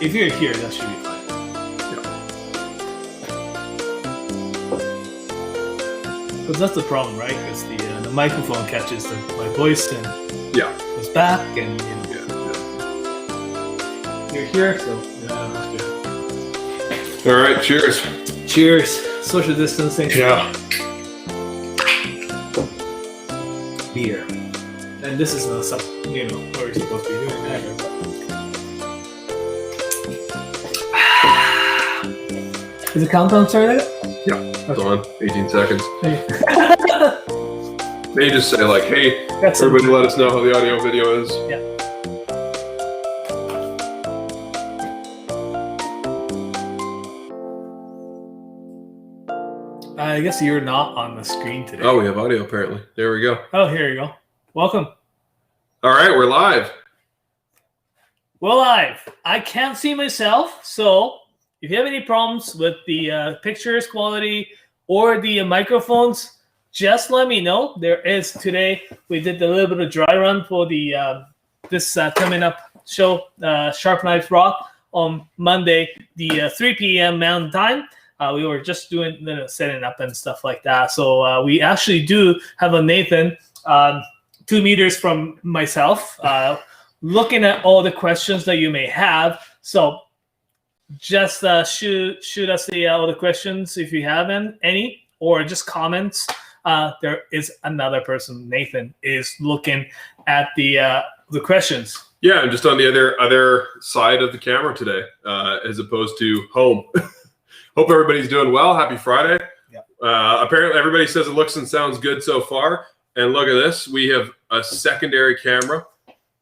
if you're here, that should be fine. Because that's the problem, right? Because the microphone catches my voice and goes back, and you're here, so that's good. All right, cheers. Cheers. Social distancing. Yeah. Beer. And this is not something, what we're supposed to be doing either. Is the countdown started? Yeah, it's on. 18 seconds. May just say like, hey, everybody let us know how the audio video is. Yeah. I guess you're not on the screen today. Oh, we have audio apparently. There we go. Oh, here you go. Welcome. All right, we're live. We're live. I can't see myself, so if you have any problems with the pictures quality or the microphones, just let me know. There is today, we did a little bit of dry run for the this coming up show, Sharp Knife Rock, on Monday, the 3 p.m. Mountain Time. We were just doing setting up and stuff like that. So we actually do have a Nathan 2 meters from myself looking at all the questions that you may have. So just shoot us all the questions if you have any, or just comments. There is another person, Nathan, is looking at the questions. Yeah, I'm just on the other side of the camera today, as opposed to home. Hope everybody's doing well. Happy Friday. Yep. Apparently everybody says it looks and sounds good so far. And look at this. We have a secondary camera.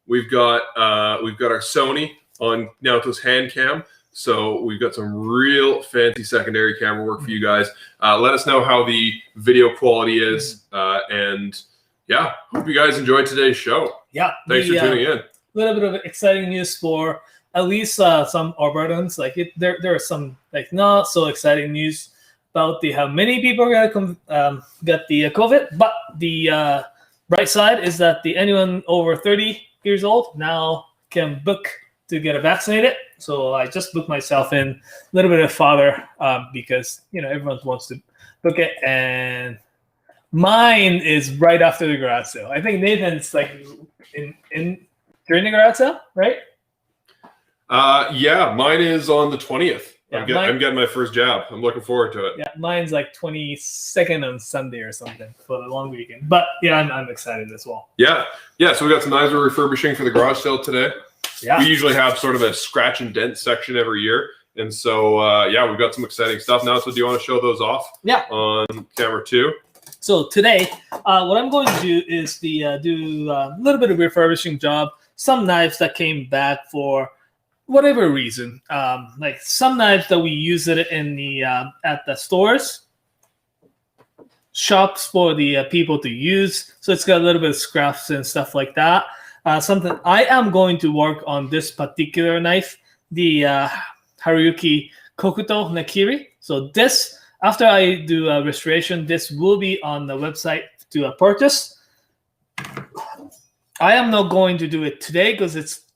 We've got our Sony on Naoto's hand cam. So we've got some real fancy secondary camera work for you guys. Let us know how the video quality is. And yeah, hope you guys enjoyed today's show. Yeah. Thanks for tuning in. A little bit of exciting news for at least some Albertans. Like there are some like not so exciting news about how many people got the COVID. But the bright side is that anyone over 30 years old now can book to get vaccinated. So I just booked myself in a little bit of farther because everyone wants to book it, and mine is right after the garage sale. I think Nathan's like in during the garage sale, right? Yeah, mine is on the 20th. Yeah, I'm getting my first jab. I'm looking forward to it. Yeah, mine's like 22nd on Sunday or something for the long weekend. But yeah, I'm excited as well. Yeah. So we got some knives we're refurbishing for the garage sale today. Yeah. We usually have sort of a scratch and dent section every year. And so, we've got some exciting stuff now. So do you want to show those off? Yeah. On camera 2? So today, what I'm going to do is do a little bit of refurbishing job. Some knives that came back for whatever reason, like some knives that we use it in the at the stores, shops for the people to use. So it's got a little bit of scraps and stuff like that. Something I am going to work on this particular knife, the Haruyuki Kokuto Nakiri. So this, after I do a restoration, this will be on the website to purchase. I am not going to do it today because it's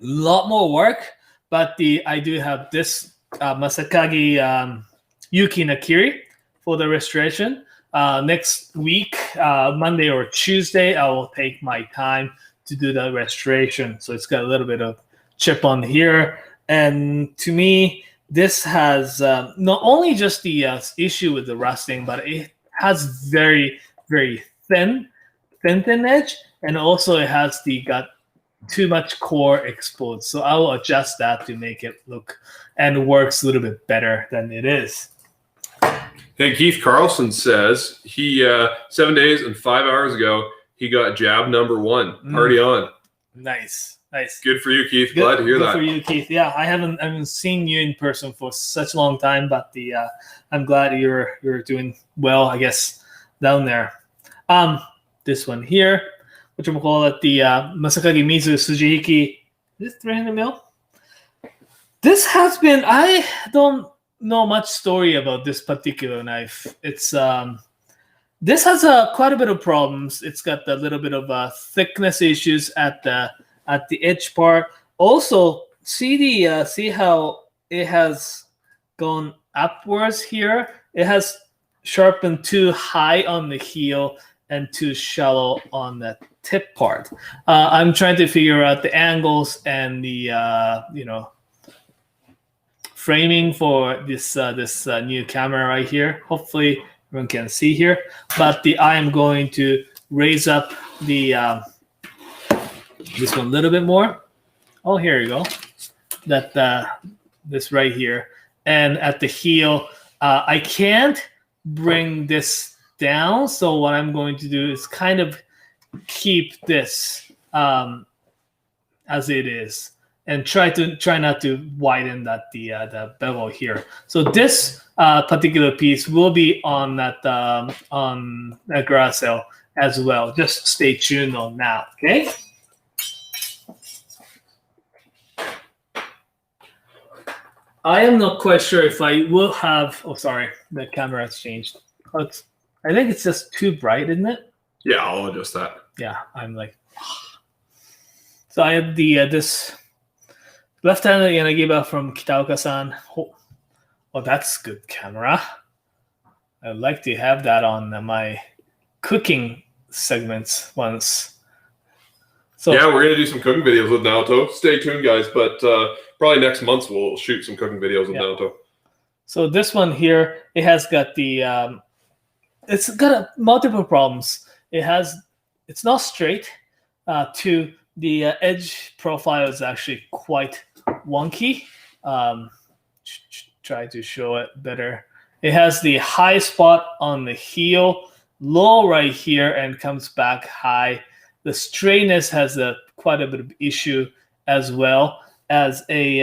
a lot more work, but I do have this Masakagi Yuki Nakiri for the restoration. Next week, Monday or Tuesday, I will take my time to do the restoration. So it's got a little bit of chip on here. And to me, this has not only just the issue with the rusting, but it has very, very thin edge. And also it has got too much core exposed. So I will adjust that to make it look and works a little bit better than it is. Hey, Keith Carlson says he 7 days and 5 hours ago, he got jab number 1. Party on. Nice. Good for you, Keith. Glad to hear that. Good for you, Keith. Yeah, I haven't seen you in person for such a long time, but I'm glad you're doing well, I guess, down there. This one here, which we'll call it the Masakagi Mizu Sujihiki. Is this 300 mil? This has been, I don't know much story about this particular knife. It's this has quite a bit of problems. It's got a little bit of thickness issues at the edge part. Also, see how it has gone upwards here? It has sharpened too high on the heel and too shallow on the tip part. I'm trying to figure out the angles and the framing for this new camera right here. Hopefully everyone can see here. But I am going to raise up the this one a little bit more. Oh, here you go. This right here, and at the heel, I can't bring this down. So what I'm going to do is kind of keep this as it is, and try not to widen the bevel here. So this particular piece will be on that Gracell as well. Just stay tuned on that. Okay. I am not quite sure if I will have. Oh, sorry, the camera has changed. I think it's just too bright, isn't it? Yeah, I'll adjust that. Yeah, I'm like. So I have this left-handed Yanagiba from Kitaoka-san. Oh, that's good camera. I'd like to have that on my cooking segments once. So yeah, we're gonna do some cooking videos with Naoto. Stay tuned, guys. But probably next month we'll shoot some cooking videos with Naoto. So this one here, it has got the. It's got multiple problems. It's not straight. To the edge profile is actually quite wonky. Try to show it better. It has the high spot on the heel, low right here, and comes back high. The straightness has quite a bit of issue as well as the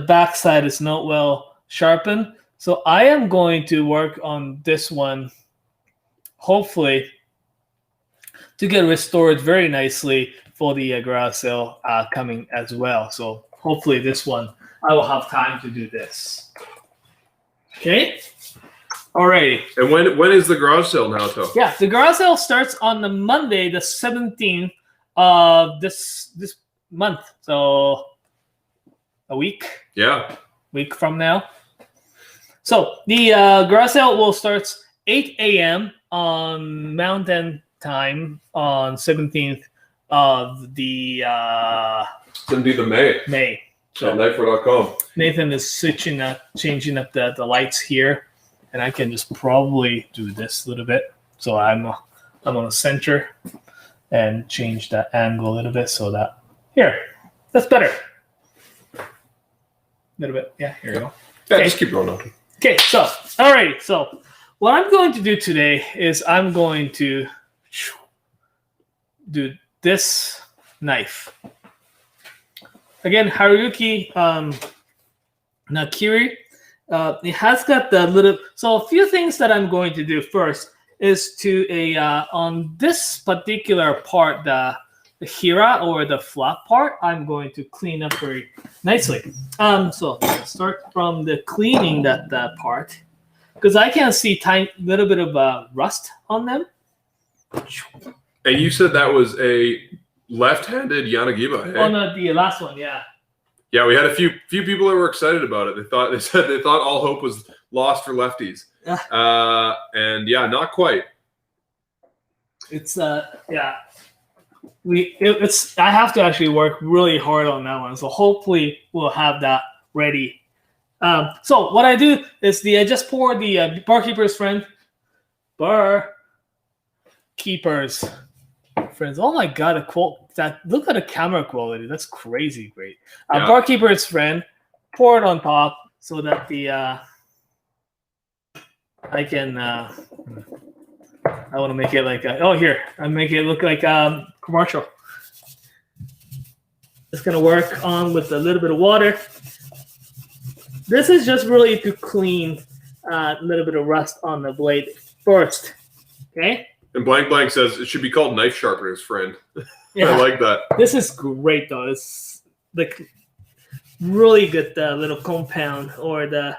back side is not well sharpened. So I am going to work on this one, hopefully, to get restored very nicely for the Gracell coming as well. So hopefully this one, I will have time to do this. Okay. Alrighty. And when is the garage sale, Naoto? Yeah, the garage sale starts on the Monday, the 17th of this month. So a week. Yeah. Week from now. So the garage sale will start 8 a.m. on Mountain Time on 17th of the 17th of May. So at knifewear.com. Nathan is changing up the lights here. And I can just probably do this a little bit. So I'm on the center and change that angle a little bit so that that's better. A little bit. Yeah, here we go. Yeah, Okay. just keep going on. Okay, so alright, so what I'm going to do today is I'm going to do this knife. Again, Haruki Nakiri. It has got the little. So a few things that I'm going to do first is to on this particular part, the hira or the flat part, I'm going to clean up very nicely. So let's start from the cleaning that part, because I can see tiny little bit of rust on them. And you said that was a left-handed Yanagiba, hey? Oh no, the last one, yeah. Yeah, we had a few people that were excited about it. They thought all hope was lost for lefties. And yeah, not quite. It's yeah. I have to actually work really hard on that one. So hopefully we'll have that ready. So what I do is I just pour the barkeeper's friends. Oh my god, look at the camera quality. That's crazy great. Yeah. Barkeeper's friend, pour it on top so that I can I want to make it like I make it look like commercial. It's gonna work on with a little bit of water. This is just really to clean a little bit of rust on the blade first. Okay. And Blank says it should be called Knife Sharpener's friend. Yeah. I like that. This is great though. It's like really good little compound or the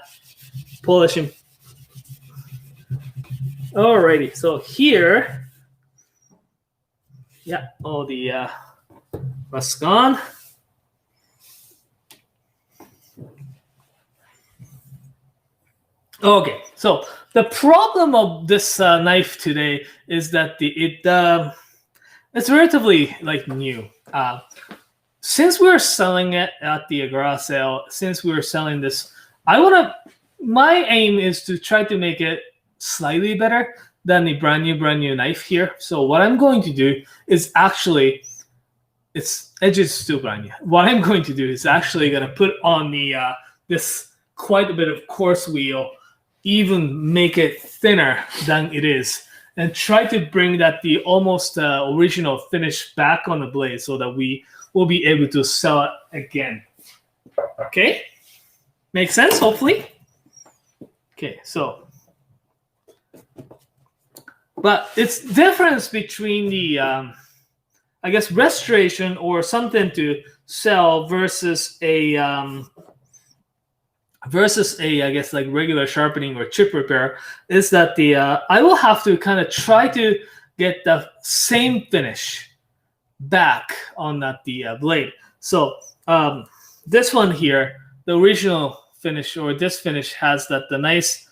polishing. Alrighty, so here, yeah, all the rust gone. Okay, so the problem of this knife today is that it's relatively like new. Since we're selling it at the garage sale, since we're selling this, my aim is to try to make it slightly better than the brand new knife here. So what I'm going to do is actually, its edge is still brand new. What I'm going to do is actually going to put on the this quite a bit of coarse wheel, even make it thinner than it is, and try to bring that the almost original finish back on the blade so that we will be able to sell it again. Okay? Make sense, hopefully? Okay, so. But it's difference between the, I guess, restoration or something to sell versus a, I guess, like regular sharpening or chip repair is that the I will have to kind of try to get the same finish back on that the blade. So this one here, the original finish or this finish has that the nice,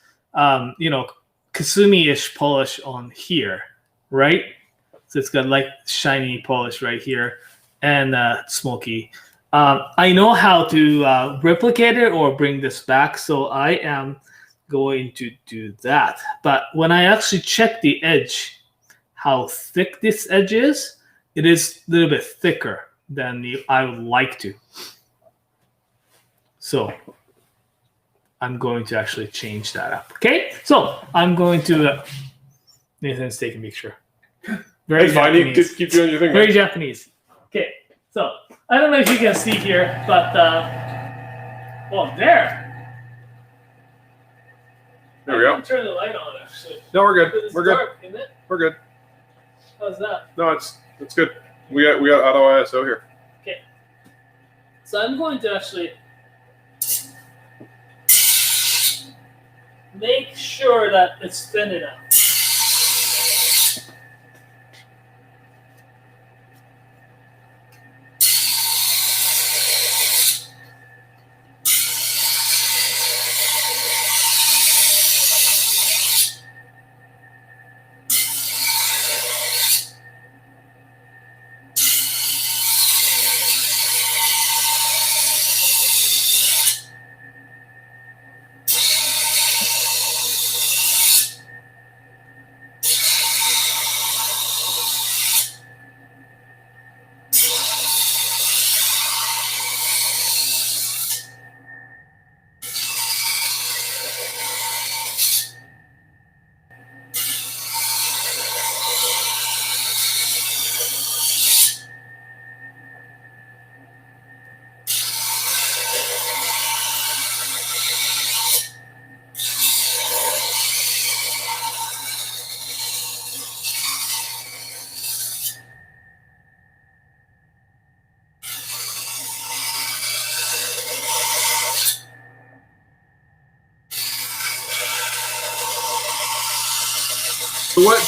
Kasumi-ish polish on here, right? So it's got like shiny polish right here and smoky. I know how to replicate it or bring this back, so I am going to do that. But when I actually check the edge, how thick this edge is, it is a little bit thicker than I would like to. So I'm going to actually change that up. Okay, so I'm going to. Nathan's taking a picture. Very Japanese. Keep doing your thing. Very Japanese. Okay, so I don't know if you can see here, but well, there. There we go. Turn the light on, actually. No, we're good. It's We're dark, good. Isn't it? We're good. How's that? No, it's good. We got Ottawa ISO here. Okay. So I'm going to actually make sure that it's thin enough.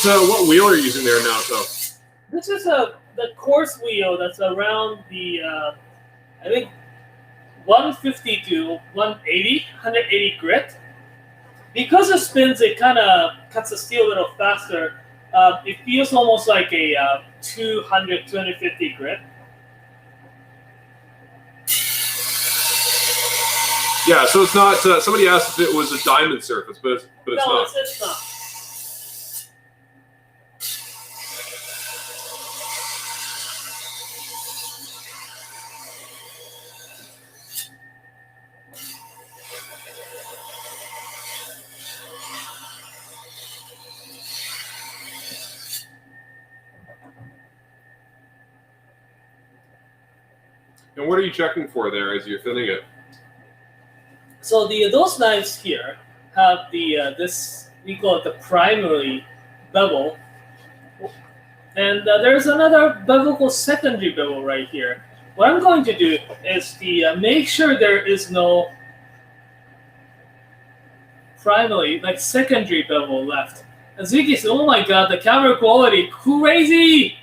So what wheel are you using there now, Naoto? This is the coarse wheel that's around the I think 150 to 180 grit. Because it spins, it kind of cuts the steel a little faster. It feels almost like a 200, 250 grit. Yeah, so it's not. Somebody asked if it was a diamond surface, but it's No, not. it's not. And what are you checking for there as you're thinning it? So those knives here have this, we call it the primary bevel, and there's another bevel called secondary bevel right here. What I'm going to do is make sure there is no primary, like secondary bevel left. As you can see, oh my god, the camera quality, crazy!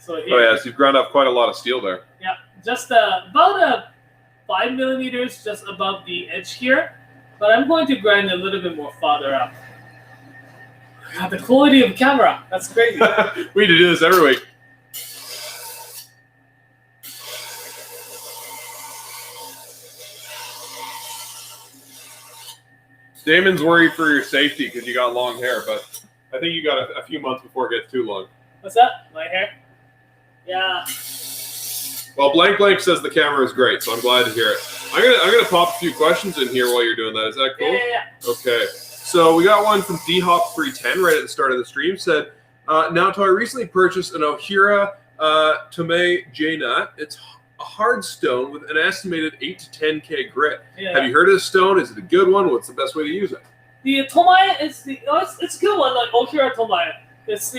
So here, Oh yeah, so you've ground up quite a lot of steel there. yeah, just about 5 millimeters just above the edge here, but I'm going to grind a little bit more farther up. God, the quality of the camera, that's crazy. We need to do this every week. Damon's worried for your safety because you got long hair, but I think you got a few months before it gets too long. What's that? My hair? Yeah. Well, Blank says the camera is great, so I'm glad to hear it. I'm gonna pop a few questions in here while you're doing that. Is that cool? Yeah. Okay. So we got one from dhop310 right at the start of the stream. Said, Naoto, I recently purchased an Ohira Tomei J-Nut. It's a hard stone with an estimated 8 to 10K grit. Yeah. Have you heard of this stone? Is it a good one? What's the best way to use it? The Tomaya is it's a good one, like Ohira Tomaya. It's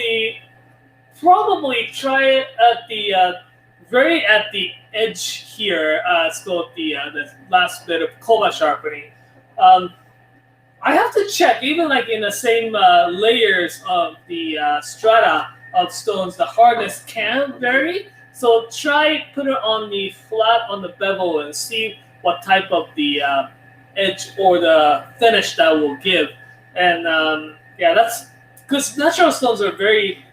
probably try it at the very at the edge here. It's called the last bit of Koba sharpening. I have to check, even like in the same layers of the strata of stones, the hardness can vary. So try put it on the flat on the bevel and see what type of the edge or the finish that will give. And yeah, that's because natural stones are very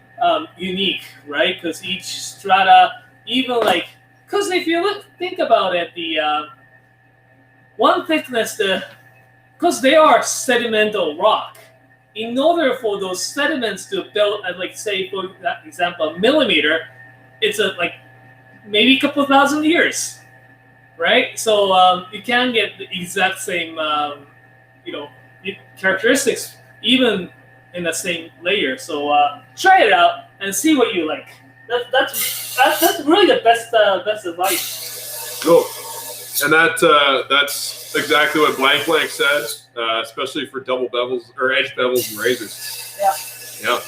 unique, right? Because each strata, even like, because if you think about it, the one thickness, because they are sedimental rock. In order for those sediments to build, like say for example, a millimeter, it's like maybe a couple of thousand years, right? So you can get the exact same, characteristics even in the same layer. So try it out and see what you like. That's really the best advice. Cool. And that's exactly what Blank said, especially for double bevels or edge bevels and razors. Yeah. Yeah.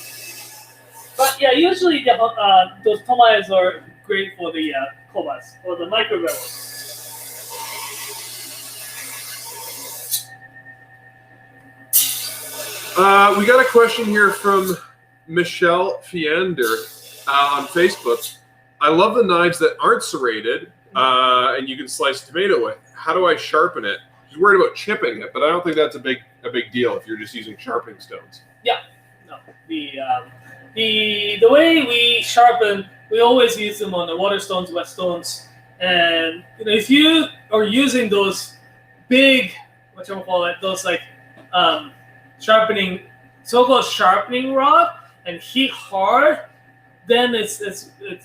But yeah, usually those Tomayas are great for the Kobas or the micro bevels. We got a question here from Michelle Fiender on Facebook. I love the knives that aren't serrated and you can slice tomato with. How do I sharpen it? She's worried about chipping it, but I don't think that's a big deal if you're just using sharpening stones. Yeah. No. The way we sharpen, we always use them on the water stones, wet stones, and if you are using those big, those like so-called sharpening rod and hit hard, then it's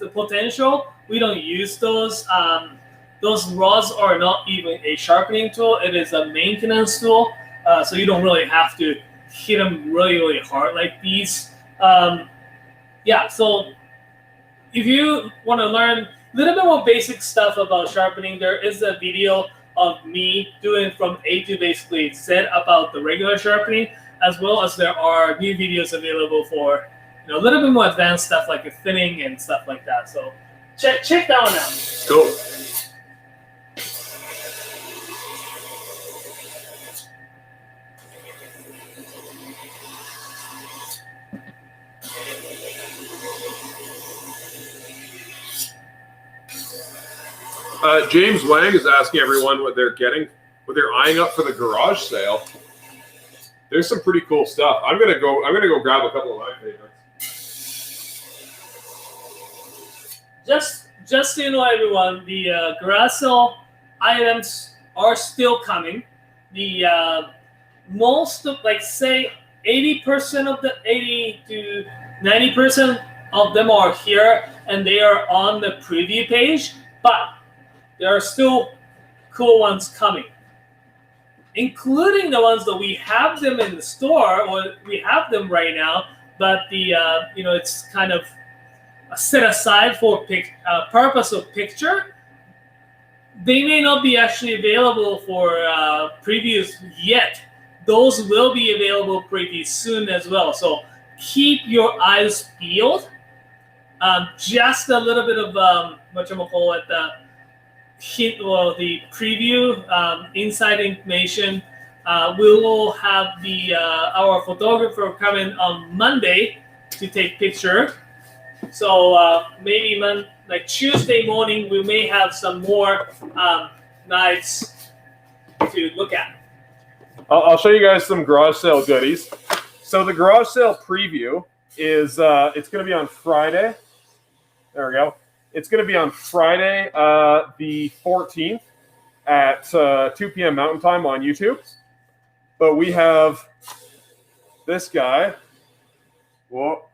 a potential. We don't use those. Those rods are not even a sharpening tool. It is a maintenance tool. So you don't really have to hit them really, really hard like these. Yeah, so if you want to learn a little bit more basic stuff about sharpening, there is a video of me doing from A to basically Z about the regular sharpening, as well as there are new videos available for a little bit more advanced stuff like the thinning and stuff like that. So check that one out. Cool. James Wang is asking everyone what they're eyeing up for the garage sale. There's some pretty cool stuff. I'm gonna go grab a couple of my favorites. Just so you know, everyone, the garage sale items are still coming. The most of, like, say 80% of the 80 to 90% of them are here, and they are on the preview page. But there are still cool ones coming, including the ones that we have them in the store, or we have them right now, but the it's kind of set aside for purpose of picture. They may not be actually available for previews yet. Those will be available pretty soon as well. So keep your eyes peeled. Just a little bit of the preview, inside information. We will have our photographer coming on Monday to take picture, So maybe like Tuesday morning, we may have some more knives to look at. I'll show you guys some garage sale goodies. So the garage sale preview is it's going to be on Friday. There we go. It's going to be on Friday, the 14th at 2 p.m. Mountain Time on YouTube. But we have this guy. Whoa.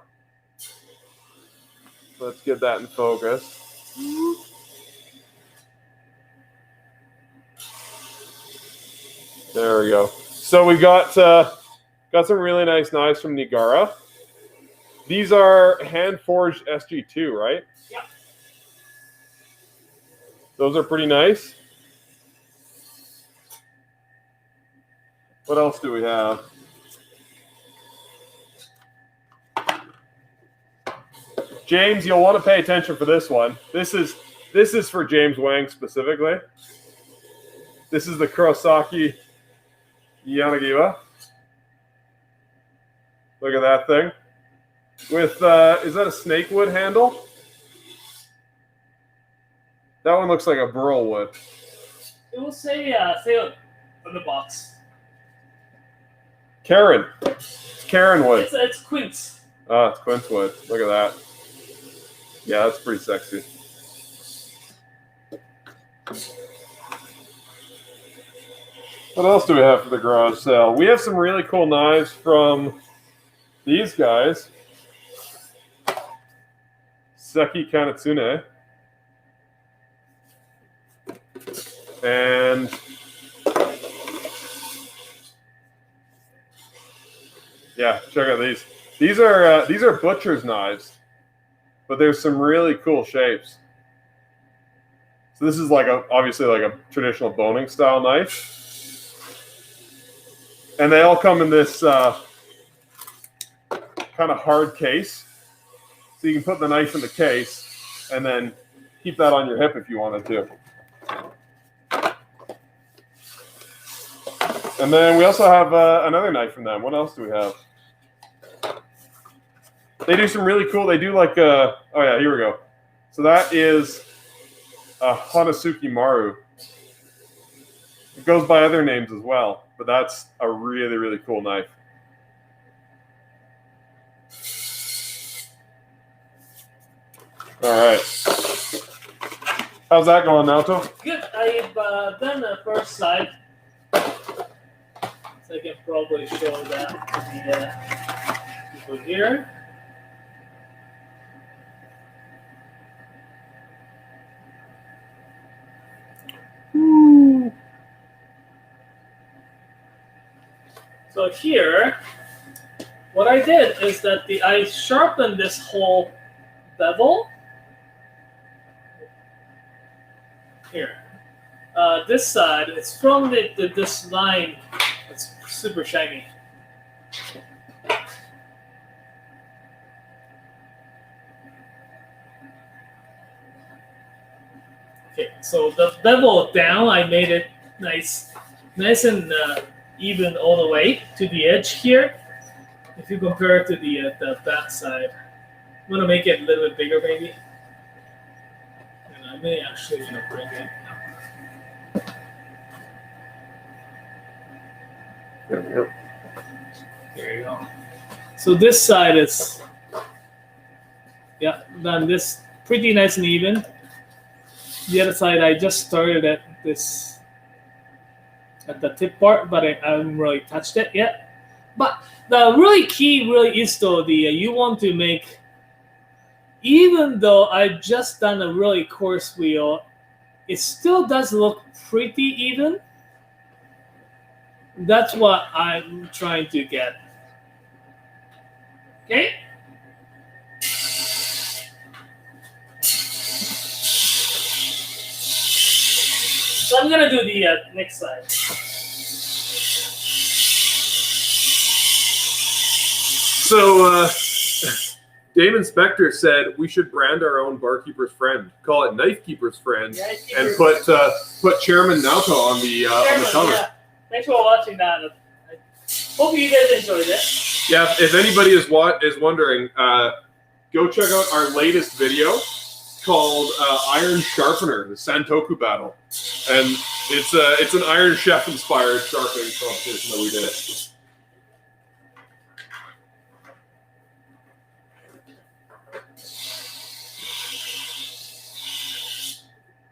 Let's get that in focus. There we go. So we got some really nice knives from Nigara. These are hand-forged SG2, right? Yeah. Those are pretty nice. What else do we have? James, you'll want to pay attention for this one. This is for James Wang specifically. This is the Kurosaki Yanagiba. Look at that thing. With is that a snakewood handle? That one looks like a burl wood. It will say on the box. Karen. It's Karen wood. It's quince. Oh, it's quince wood. Look at that. Yeah, that's pretty sexy. What else do we have for the garage sale? We have some really cool knives from these guys. Seki Kanatsune. And yeah, check out these. These are butcher's knives, but there's some really cool shapes. So this is obviously like a traditional boning style knife. And they all come in this kind of hard case. So you can put the knife in the case and then keep that on your hip if you wanted to. And then we also have another knife from them. What else do we have? They do some really cool, they do like, oh yeah, here we go. So that is a Hanasuki Maru. It goes by other names as well, but that's a really, really cool knife. All right. How's that going, Naoto? Good. I've done the first side. So I can probably show that to the people here. So here, what I did is that I sharpened this whole bevel. Here. This side, it's from this line. It's super shiny. Okay, so the bevel down, I made it nice and even all the way to the edge here. If you compare it to the back side, I'm gonna make it a little bit bigger, maybe. And I may actually bring it. There we go. There you go. So this side is, yeah, done this pretty nice and even. The other side, I just started at the tip part, but I haven't really touched it yet. But the really key is though you want to make, even though I just done a really coarse wheel, it still does look pretty even. That's what I'm trying to get. Okay? So I'm gonna do the next side. So Damon Spector said we should brand our own barkeeper's friend, call it Knife Keeper's Friend, and put Chairman Naoto on the cover. Yeah. Thanks for watching that. I hope you guys enjoyed it. Yeah, if anybody is wondering, go check out our latest video called Iron Sharpener, the Santoku Battle. And it's an Iron Chef inspired sharpening competition that we did.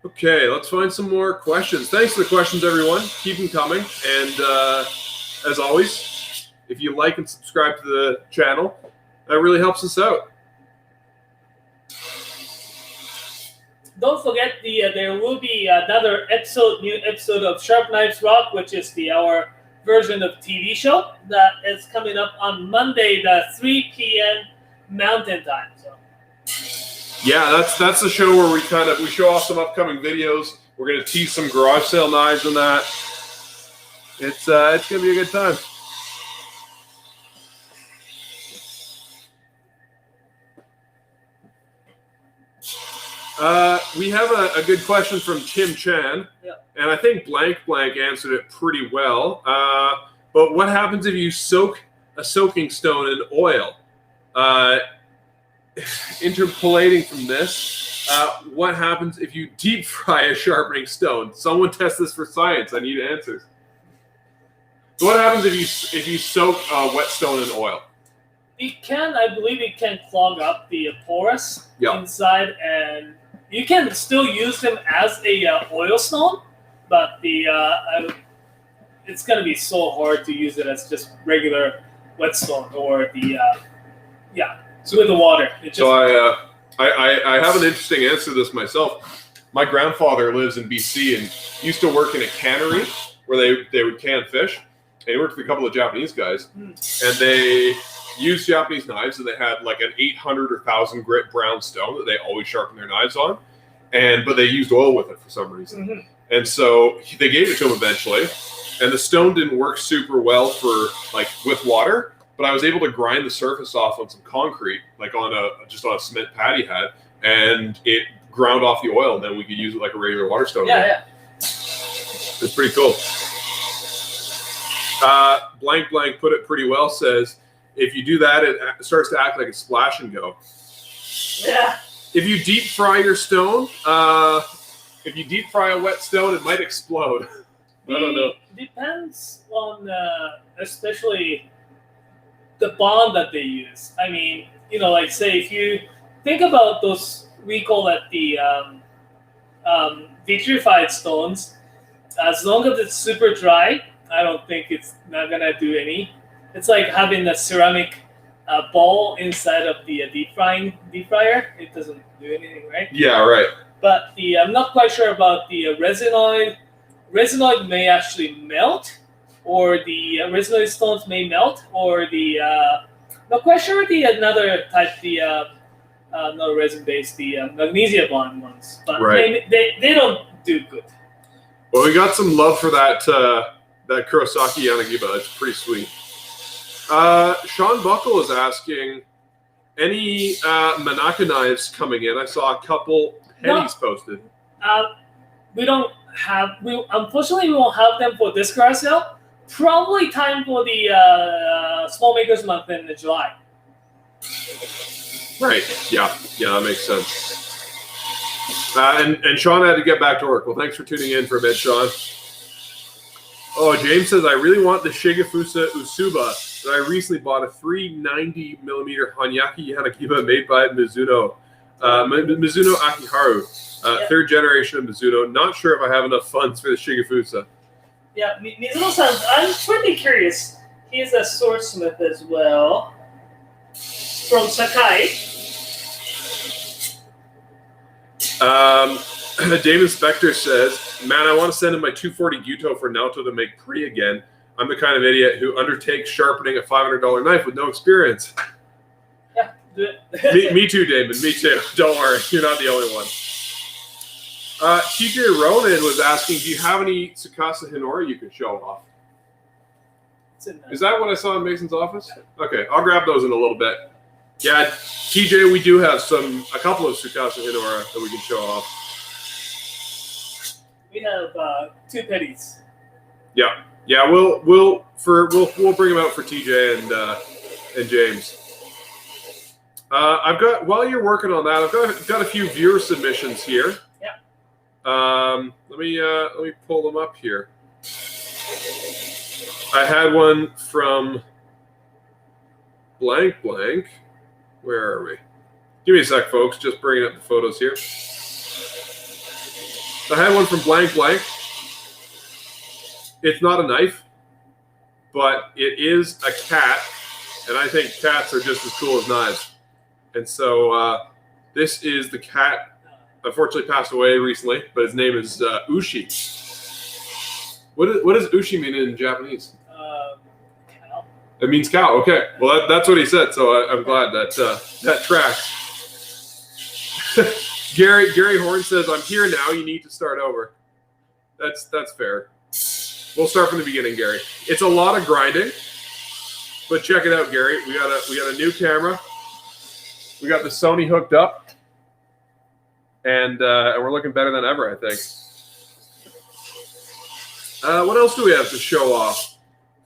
Okay, let's find some more questions. Thanks for the questions, everyone. Keep them coming. And as always, if you like and subscribe to the channel, that really helps us out. Don't forget there will be another new episode of Sharp Knives Rock, which is our version of TV show that is coming up on Monday, the 3 p.m. Mountain Time. So. Yeah, that's the show where we show off some upcoming videos. We're gonna tease some garage sale knives and that. It's gonna be a good time. We have a good question from Tim Chan, and I think blank answered it pretty well. But what happens if you soak a soaking stone in oil? Interpolating from this, what happens if you deep fry a sharpening stone? Someone test this for science. I need answers. So what happens if you soak a wet stone in oil? I believe it can clog up the pores inside, and you can still use them as a oil stone, but it's going to be so hard to use it as just regular whetstone or with the water. So I have an interesting answer to this myself. My grandfather lives in BC and used to work in a cannery where they would can fish. And he worked with a couple of Japanese guys, and they used Japanese knives, and they had like an 800 or 1,000 grit brown stone that they always sharpen their knives on, but they used oil with it for some reason. And so they gave it to him eventually, and the stone didn't work super well with water. But I was able to grind the surface off on some concrete, like on a cement pad he had, and it ground off the oil, and then we could use it like a regular water stone. Yeah. It's pretty cool. Blank put it pretty well, says, if you do that, it starts to act like a splash and go. Yeah. If you deep fry your stone, if you deep fry a wet stone, it might explode. I don't know. Depends on especially the bond that they use. I mean, like say if you think about those, we call it the vitrified stones. As long as it's super dry, I don't think it's not gonna do any. It's like having a ceramic ball inside of the deep fryer. It doesn't do anything, right? Yeah, right. But I'm not quite sure about the resinoid. Resinoid may actually melt, or the resinoid stones may melt, or not quite sure the another type, not resin-based, the magnesia bond ones. But they don't do good. Well, we got some love for that Kurosaki Yanagiba. It's pretty sweet. Sean Buckle is asking, any Manaka knives coming in? I saw a couple pennies posted. Unfortunately, we won't have them for this garage sale. Probably time for the Small Makers Month in July. Right. Yeah, that makes sense. And Sean had to get back to work. Well, thanks for tuning in for a bit, Sean. Oh, James says, I really want the Shigefusa Usuba that I recently bought, a 390 millimeter Hanyaki Yanagiba made by Mizuno. Mizuno Akiharu, third generation of Mizuno. Not sure if I have enough funds for the Shigefusa. Yeah, Mizuno-san, I'm pretty curious. He's a swordsmith as well. From Sakai. Damon Spector says, man, I want to send in my 240 Gyuto for Naoto to make pretty again. I'm the kind of idiot who undertakes sharpening a $500 knife with no experience. Yeah, do it. me too, Damon. Me too. Don't worry. You're not the only one. TJ Ronan was asking, do you have any Tsukasa Hinori you can show off? Is that what I saw in Mason's office? Okay, I'll grab those in a little bit. Yeah, TJ, we do have a couple of Tsukasa Hinori that we can show off. We have 2 pennies. Yeah, we'll bring them out for TJ and James. I've got, while you're working on that, I've got a few viewer submissions here. Yeah. Let me pull them up here. I had one from blank. Where are we? Give me a sec, folks. Just bringing up the photos here. I had one from blank. It's not a knife, but it is a cat, and I think cats are just as cool as knives. And so this is the cat. Unfortunately, passed away recently, but his name is Ushi. What does Ushi mean in Japanese? Cow. It means cow. Okay, well that's what he said. So I'm glad that tracks. Gary Horn says, "I'm here now. You need to start over." That's fair. We'll start from the beginning, Gary. It's a lot of grinding, but check it out, Gary. We got a new camera. We got the Sony hooked up, and we're looking better than ever, I think. What else do we have to show off?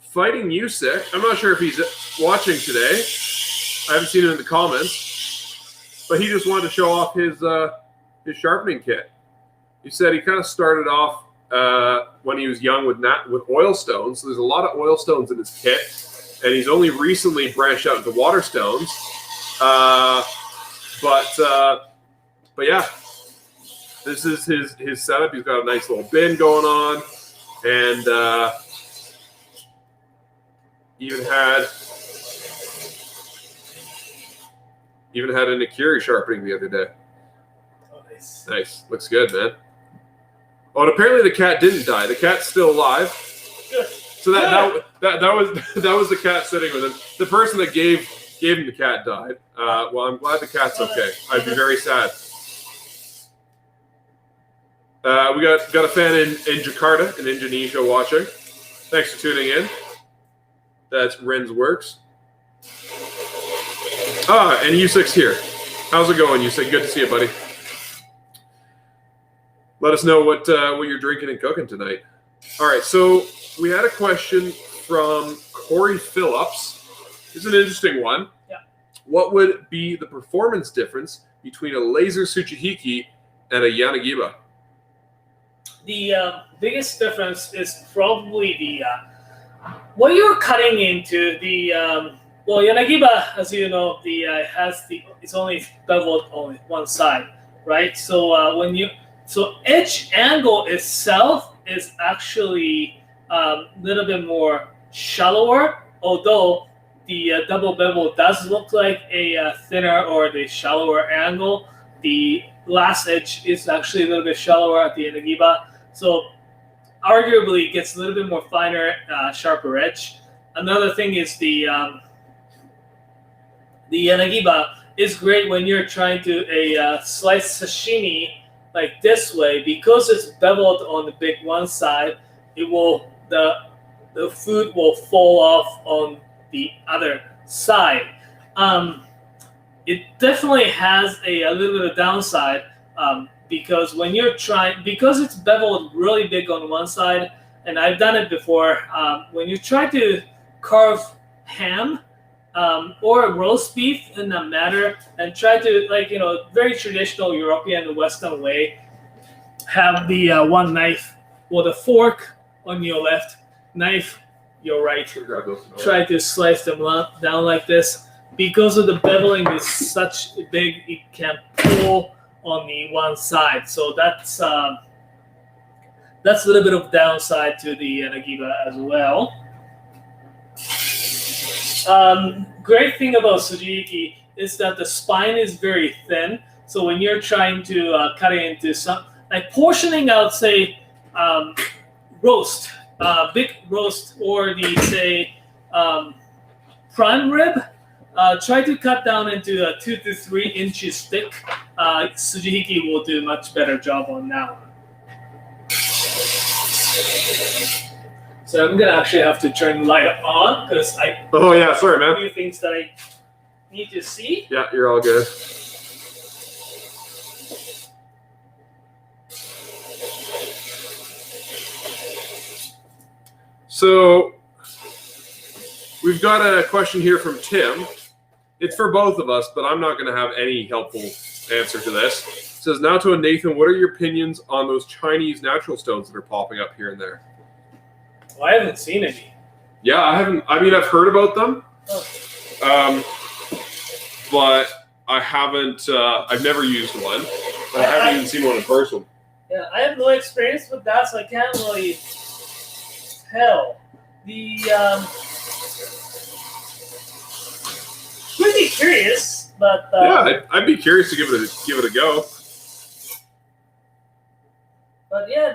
Fighting Usyk. I'm not sure if he's watching today. I haven't seen him in the comments, but he just wanted to show off his sharpening kit. He said he kind of started off when he was young with oil stones. So there's a lot of oil stones in his kit, and he's only recently branched out into water stones. But yeah, this is his setup. He's got a nice little bin going on, and even had a Nikiri sharpening the other day. Oh, nice. Nice, looks good, man. Oh, and apparently the cat didn't die. The cat's still alive. Good. So that was the cat sitting with him. The person that gave him the cat died. Well, I'm glad the cat's okay. I'd be very sad. We got a fan in Jakarta, in Indonesia, watching. Thanks for tuning in. That's Ren's Works. And Usyk's here. How's it going, Usyk? Good to see you, buddy. Let us know what you're drinking and cooking tonight. All right, so we had a question from Corey Phillips. This is an interesting one. Yeah. What would be the performance difference between a laser Tsuchihiki and a Yanagiba? The biggest difference is probably the what you're cutting into. The well, Yanagiba, as you know, it's only beveled on one side, right? So so edge angle itself is actually a little bit more shallower, although the double bevel does look like a thinner or the shallower angle. The last edge is actually a little bit shallower at the Yanagiba, so arguably it gets a little bit more finer, sharper edge. Another thing is the Yanagiba is great when you're trying to slice sashimi like this way, because it's beveled on the big one side. The food will fall off on the other side. It definitely has a little bit of downside because when you're because it's beveled really big on one side, and I've done it before, when you try to carve ham or roast beef in that matter, and try to, very traditional European Western way, have the one knife or the fork on your left, knife your right. Try to slice them down like this. Because of the beveling is such big, it can pull on the one side. So that's a little bit of downside to the Yanagiba as well. Great thing about Tsuchihiki is that the spine is very thin. So when you're trying to cut it into some, like portioning out, say, roast, big roast, or the, say, prime rib, try to cut down into 2 to 3 inches thick. Tsuchihiki will do a much better job on that one. So I'm gonna actually have to turn the light on because Oh yeah, sorry, man. A few things that I need to see. Yeah, you're all good. So we've got a question here from Tim. It's for both of us, but I'm not going to have any helpful answer to this. It says, Naoto and Nathan, what are your opinions on those Chinese natural stones that are popping up here and there? Well, I haven't seen any. Yeah, I haven't. I mean, I've heard about them, but I haven't. I've never used one. I haven't even seen one in person. Yeah, I have no experience with that, so I can't really tell. Pretty curious, but yeah, I'd be curious to give it a go. But yeah,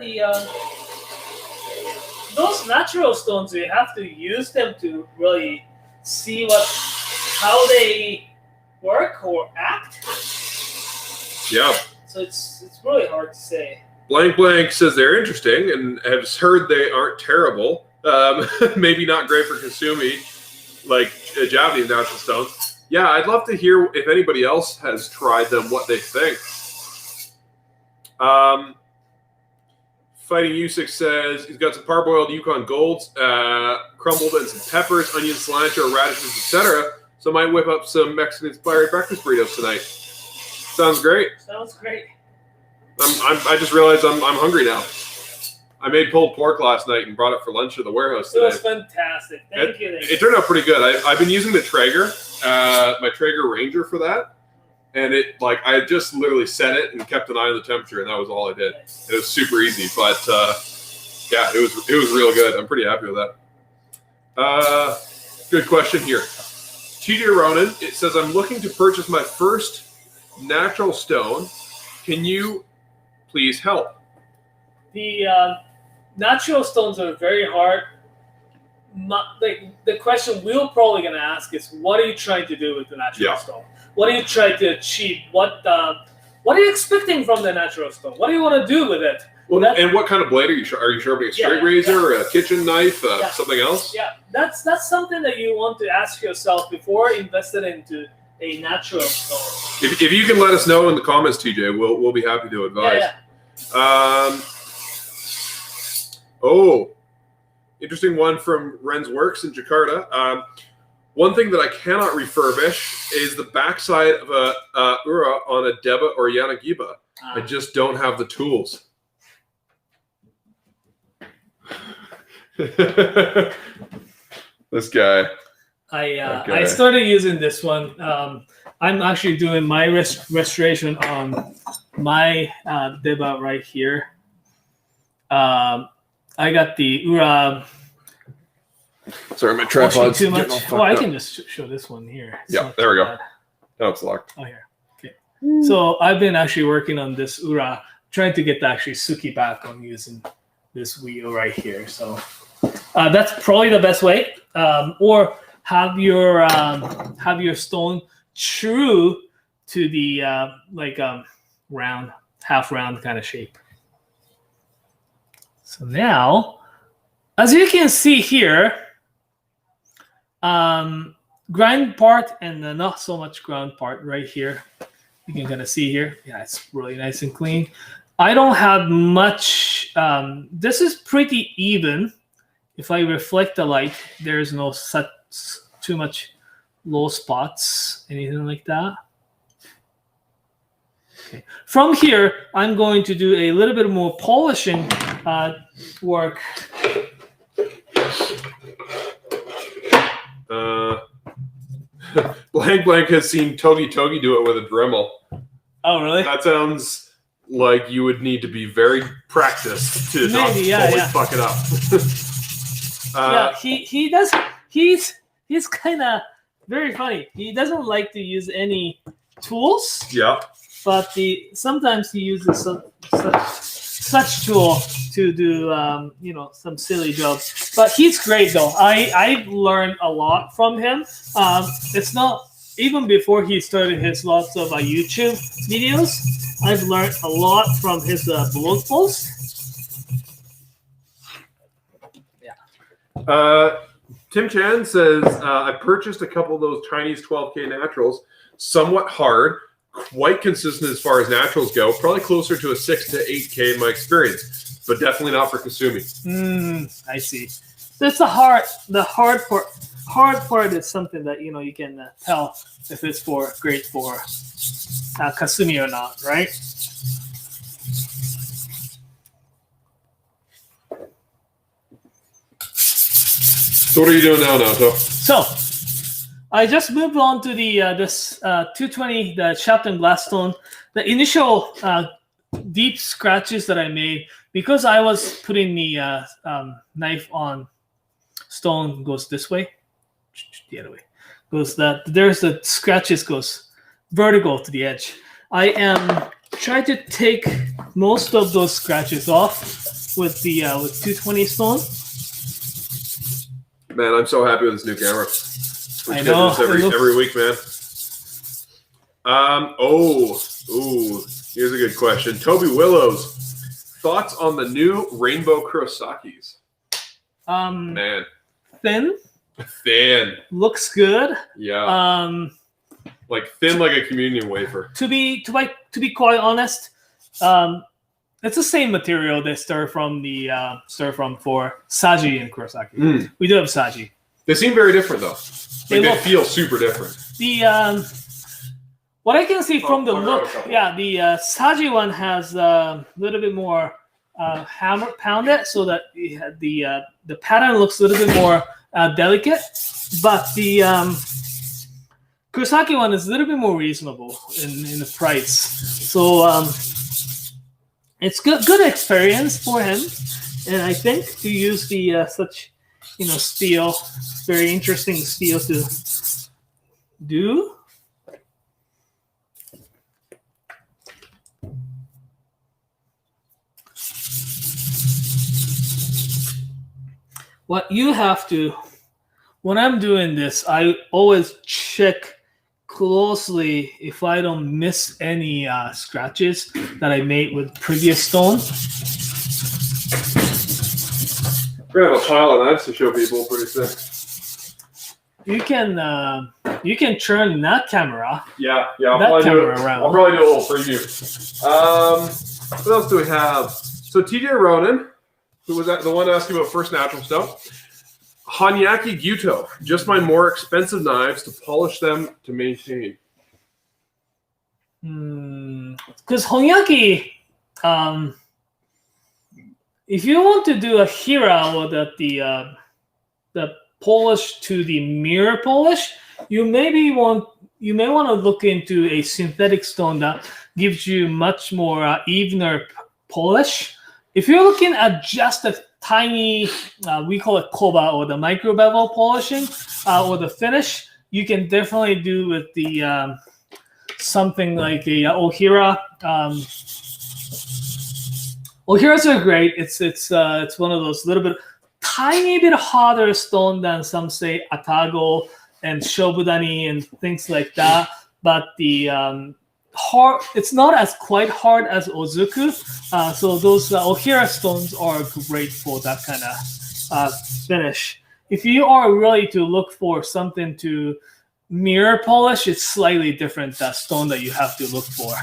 those natural stones, you have to use them to really see how they work or act. Yeah. So it's really hard to say. Blank Blank says they're interesting and has heard they aren't terrible. Maybe not great for Kasumi, like Japanese natural stones. Yeah, I'd love to hear if anybody else has tried them, what they think. Fighting U6 says he's got some parboiled Yukon Golds, crumbled, and some peppers, onions, cilantro, radishes, etc. So I might whip up some Mexican-inspired breakfast burritos tonight. Sounds great. Sounds great. I just realized I'm hungry now. I made pulled pork last night and brought it for lunch at the warehouse today. It was fantastic. Thank you. It turned out pretty good. I've been using the Traeger, my Traeger Ranger for that. And I just literally set it and kept an eye on the temperature, and that was all I did. It was super easy, but yeah, it was real good. I'm pretty happy with that. Good question here. TJ Ronan, it says, I'm looking to purchase my first natural stone. Can you please help? The natural stones are very hard. The question we're probably going to ask is, what are you trying to do with the natural stone? What are you trying to achieve? What are you expecting from the natural stone? What do you want to do with it? Well, and what kind of blade are you sharpening? A straight razor, or a kitchen knife, something else? Yeah, that's something that you want to ask yourself before investing into a natural stone. If you can let us know in the comments, TJ, we'll be happy to advise. Yeah. Interesting one from Ren's Works in Jakarta. One thing that I cannot refurbish is the backside of a ura on a Deba or Yanagiba. I just don't have the tools. This guy. I started using this one. I'm actually doing my restoration on my Deba right here. I got the ura. Sorry, my tripod's too much. Oh, I can just show this one here. There we go. Now it's locked. Oh, here. Okay. So I've been actually working on this ura, trying to get actually Suki back on using this wheel right here. So that's probably the best way. Or have your stone true to the round, half round kind of shape. So now, as you can see here, grind part and the not so much ground part right here. You can kind of see here. Yeah, it's really nice and clean. I don't have much. This is pretty even. If I reflect the light, there's no such too much low spots, anything like that. Okay. From here, I'm going to do a little bit more polishing work. Blank has seen Togi do it with a Dremel. Oh, really? That sounds like you would need to be very practiced to not always fuck it up. He does. He's kind of very funny. He doesn't like to use any tools. Yeah. But sometimes he uses such tool to do some silly jobs. But he's great though. I've learned a lot from him. It's not even before he started his lots of YouTube videos. I've learned a lot from his blog posts. Yeah. Tim Chan says I purchased a couple of those Chinese 12K naturals. Somewhat hard. Quite consistent as far as naturals go, probably closer to a 6 to 8K in my experience, but definitely not for Kasumi. I see. That's the hard part. hard part is something that you can tell if it's great for kasumi or not, right? So what are you doing now, Naoto? So I just moved on to the this 220, the sharpened glass stone. The initial deep scratches that I made, because I was putting the knife on stone, goes this way, the other way, goes that there's the scratches goes vertical to the edge. I am trying to take most of those scratches off with the with 220 stone. Man, I'm so happy with this new camera. I know. Every week, man. Here's a good question. Toby Willows, thoughts on the new rainbow Kurosakis? Man, thin. Looks good. Yeah. Like thin, like a communion wafer. To be quite honest, it's the same material they stir from for Saji and Kurosaki. We do have Saji. They seem very different though. They feel super different. The what I can see from the look, the Saji one has a little bit more pounded, so that the pattern looks a little bit more delicate. But the Kurosaki one is a little bit more reasonable in the price. So it's good experience for him, and I think to use the such steel, very interesting steel to do. What you have to, when I'm doing this, I always check closely if I don't miss any scratches that I made with previous stone. We're gonna have a pile of knives to show people pretty soon. You can turn that camera. Yeah. I'll probably do a little preview. What else do we have? So TJ Ronan, who was the one asking about First Natural stuff. Hanyaki Gyuto, just my more expensive knives to polish them to maintain. Because Honyaki, if you want to do a Hira or the polish to the mirror polish, you may want to look into a synthetic stone that gives you much more evener polish. If you're looking at just a tiny, we call it koba or the micro bevel polishing or the finish, you can definitely do with the something like a Ohira. Ohiras are great. It's one of those tiny bit harder stone than some say Atago and Shobudani and things like that. But the hard, it's not as quite hard as Ozuku. So those Ohira stones are great for that kind of finish. If you are really to look for something to mirror polish, it's slightly different stone that you have to look for.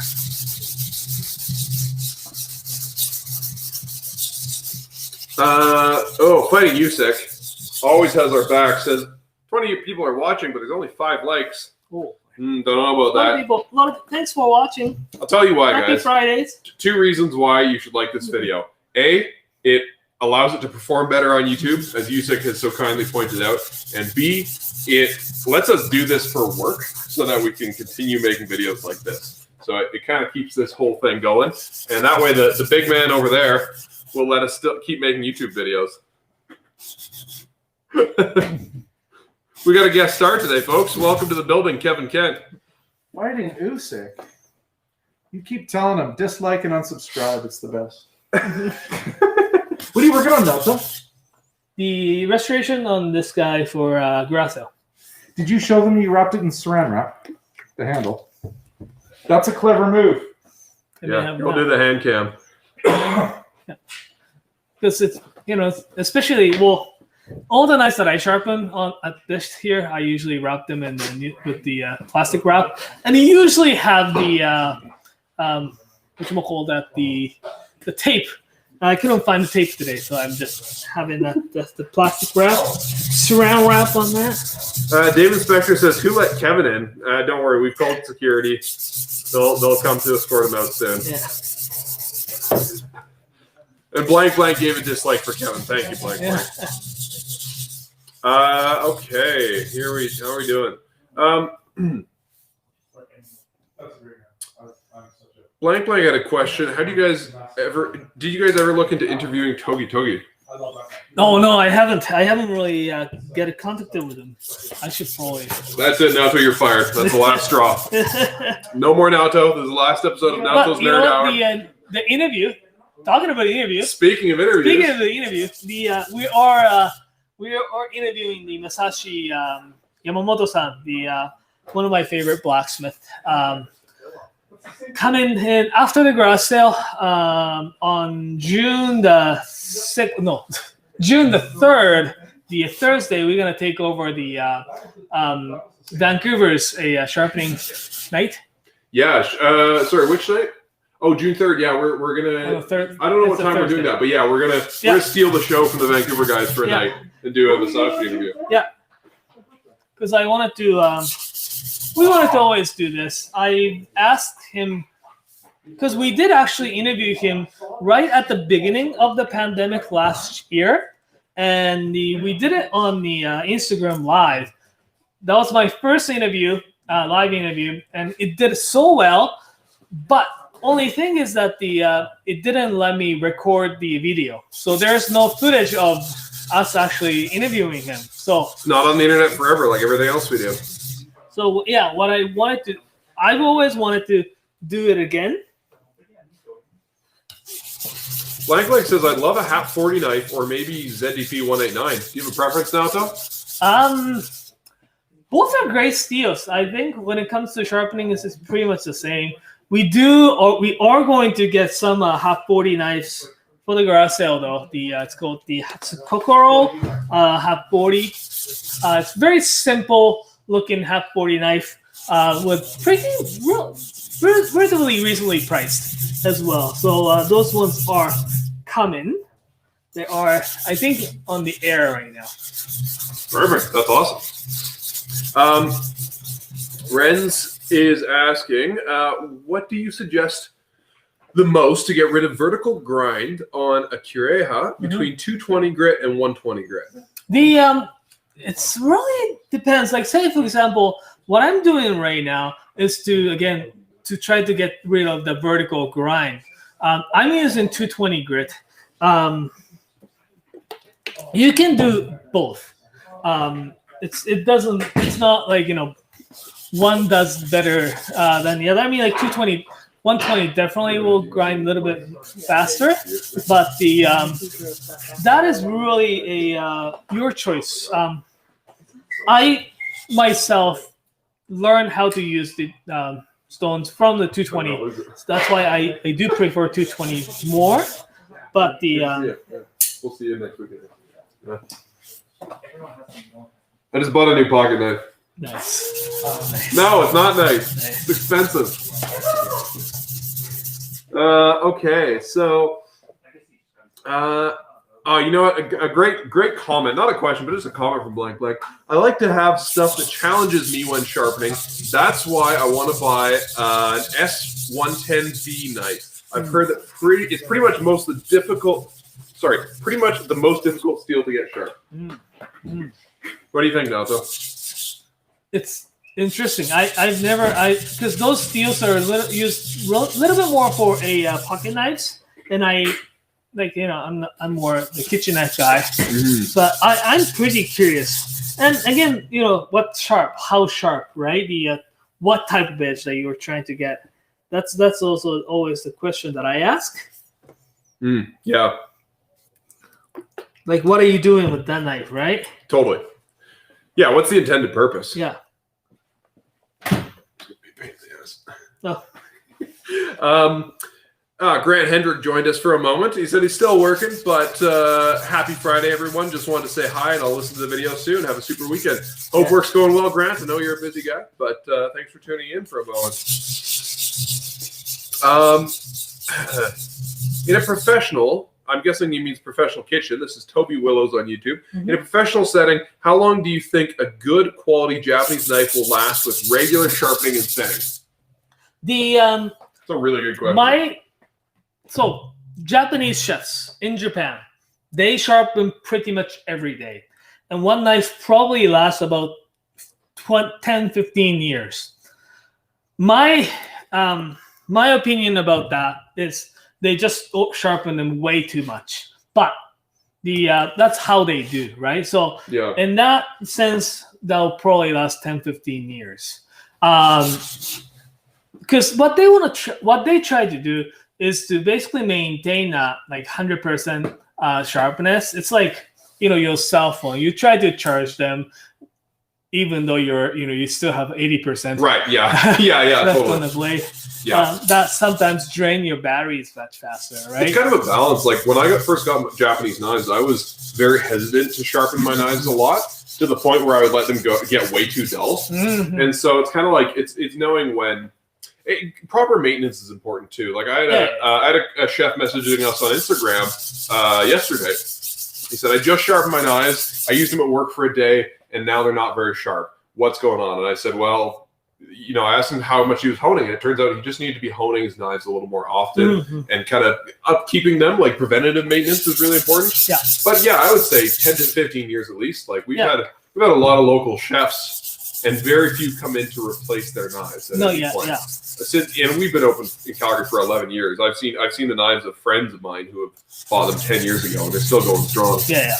Fighting Usek always has our back. Says 20 people are watching, but there's only 5 likes. Oh. Don't know about that. Thanks for watching. I'll tell you why, Happy guys. Fridays. 2 reasons why you should like this video. A, it allows it to perform better on YouTube, as Usek has so kindly pointed out. And B, it lets us do this for work so that we can continue making videos like this. So it kind of keeps this whole thing going. And that way the big man over there will let us still keep making YouTube videos. We got a guest star today, folks. Welcome to the building, Kevin Kent. Fighting Usyk. You keep telling him dislike and unsubscribe. It's the best. What are you working on, Naoto? The restoration on this guy for Grasso. Did you show them you wrapped it in saran wrap? The handle. That's a clever move. Yeah, we'll do the hand cam. Because it's, especially, all the knives that I sharpen on at this here, I usually wrap them in with the plastic wrap, and you usually have the the tape I couldn't find the tape today, so I'm just having the plastic wrap, saran wrap on that. David Spector says, "Who let Kevin in?" Don't worry, we've called security. They'll come to escort him out soon. Yeah. And Blank gave a dislike for Kevin. Thank you, Blank. Okay, how are we doing? Blank had a question. Did you guys ever look into interviewing Togi? No, I haven't. I haven't really get contacted with him. I should probably. That's it, Naoto. You're fired. That's the last straw. No more Naoto. This is the last episode of Naoto's Nerd Hour. The interview. Talking about the interview. Speaking of interviews. Speaking of the interview, we are interviewing the Masashi Yamamoto-san, one of my favorite blacksmith. Coming in after the garage sale on June the 3rd, the Thursday, we're gonna take over the Vancouver's sharpening night. Yeah. Sorry, which night? Oh, June 3rd. Yeah, we're gonna. I don't know what time we're doing that, but yeah, we're gonna steal the show from the Vancouver guys for a night and do a Masashi interview. Yeah, because I wanted to. We wanted to always do this. I asked him because we did actually interview him right at the beginning of the pandemic last year, and we did it on the Instagram Live. That was my first interview, live interview, and it did so well. But only thing is that it didn't let me record the video, so there's no footage of us actually interviewing him. So it's not on the internet forever, like everything else we do. So yeah, I've always wanted to do it again. Blank says, "I'd love a HAP 40 knife or maybe ZDP 189. Do you have a preference, Naoto?" Both are great steels. I think when it comes to sharpening, it's pretty much the same. We are going to get some HAP 40 knives for the garage sale though. It's called the Kokoro HAP 40. It's very simple looking HAP 40 knife with relatively reasonably priced as well. So those ones are coming. They are, I think, on the air right now. Perfect. That's awesome. Renz is asking, what do you suggest the most to get rid of vertical grind on a Cureha between 220 grit and 120 grit? It's really depends. Like, say, for example, what I'm doing right now is to try to get rid of the vertical grind. I'm using 220 grit. You can do both. It's not like, one does better than the other. I mean, like 120 definitely will grind a little bit faster, but that is really your choice. I myself learned how to use the stones from the 220. So that's why I do prefer 220 more. But we'll see you next week. Yeah. I just bought a new pocket knife. Nice. No, it's not nice. It's expensive. Okay, so you know what? A great comment, not a question, but just a comment from Blank. I like to have stuff that challenges me when sharpening. That's why I want to buy an S110V knife. I've heard that it's pretty much the most difficult steel to get sharp. What do you think, Naoto? It's interesting. Because those steels are used a little bit more for pocket knives, and I'm more the kitchen knife guy. But I'm pretty curious. And again, how sharp, right? What type of edge that you were trying to get. That's also always the question that I ask. Yeah. Like, what are you doing with that knife, right? Totally. Yeah, what's the intended purpose? Yeah. Grant Hendrick joined us for a moment. He said he's still working, but happy Friday, everyone. Just wanted to say hi, and I'll listen to the video soon. Have a super weekend. Hope work's going well, Grant. I know you're a busy guy, but thanks for tuning in for a moment. In a professional, I'm guessing he means professional kitchen. This is Toby Willows on YouTube. In a professional setting, how long do you think a good quality Japanese knife will last with regular sharpening and setting? That's a really good question. So Japanese chefs in Japan, they sharpen pretty much every day. And one knife probably lasts about 10, 15 years. My opinion about that is they just sharpen them way too much. But that's how they do, right? So in that sense, they'll probably last 10, 15 years. Because what they try to do is to basically maintain that like 100% sharpness. It's like, your cell phone. You try to charge them, even though you still have 80%. Right. Yeah. Yeah. Left Totally. on the blade. Yeah. That sometimes drain your batteries much faster, right? It's kind of a balance. Like when I first got Japanese knives, I was very hesitant to sharpen my knives a lot, to the point where I would let them get way too dull. Mm-hmm. And so it's kind of like it's knowing when. Proper maintenance is important too. Like I had a chef messaging us on Instagram yesterday. He said, I just sharpened my knives. I used them at work for a day, and now they're not very sharp. What's going on? And I said, well, I asked him how much he was honing, and it turns out he just needed to be honing his knives a little more often and kind of upkeeping them. Like preventative maintenance is really important. Yeah. But yeah, I would say 10 to 15 years at least. Like we've had a lot of local chefs, and very few come in to replace their knives. And we've been open in Calgary for 11 years. I've seen the knives of friends of mine who have bought them 10 years ago, and they're still going strong. Yeah.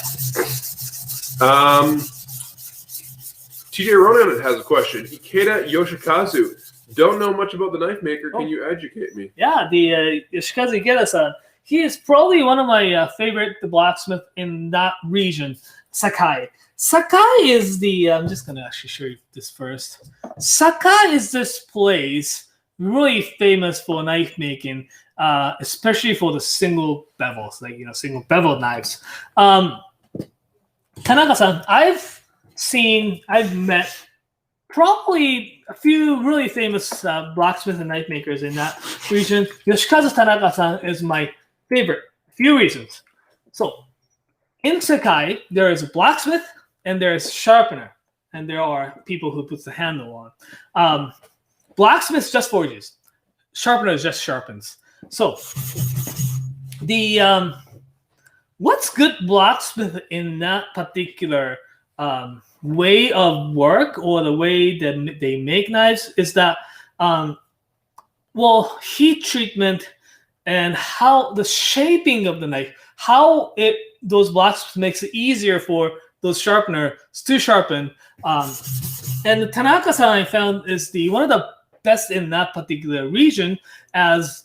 TJ Ronan has a question. Ikeda Yoshikazu. Don't know much about the knife maker. Can you educate me? Yeah, the Yoshikazu Ikeda-san. He is probably one of my favorite blacksmith in that region, Sakai. Sakai is I'm just going to actually show you this first. Sakai is this place really famous for knife making, especially for the single bevels, like, single bevel knives. Tanaka-san, I've met probably a few really famous blacksmith and knife makers in that region. Yoshikazu Tanaka-san is my favorite. A few reasons. So, in Sakai, there is a blacksmith and there is sharpener, and there are people who put the handle on. Blacksmith just forges. Sharpener just sharpens. So, what's good blacksmith in that particular way of work, or the way that they make knives, is that heat treatment and how the shaping of the knife, how those blacksmiths makes it easier for those sharpeners to sharpen. And Tanaka-san, I found, is one of the best in that particular region, as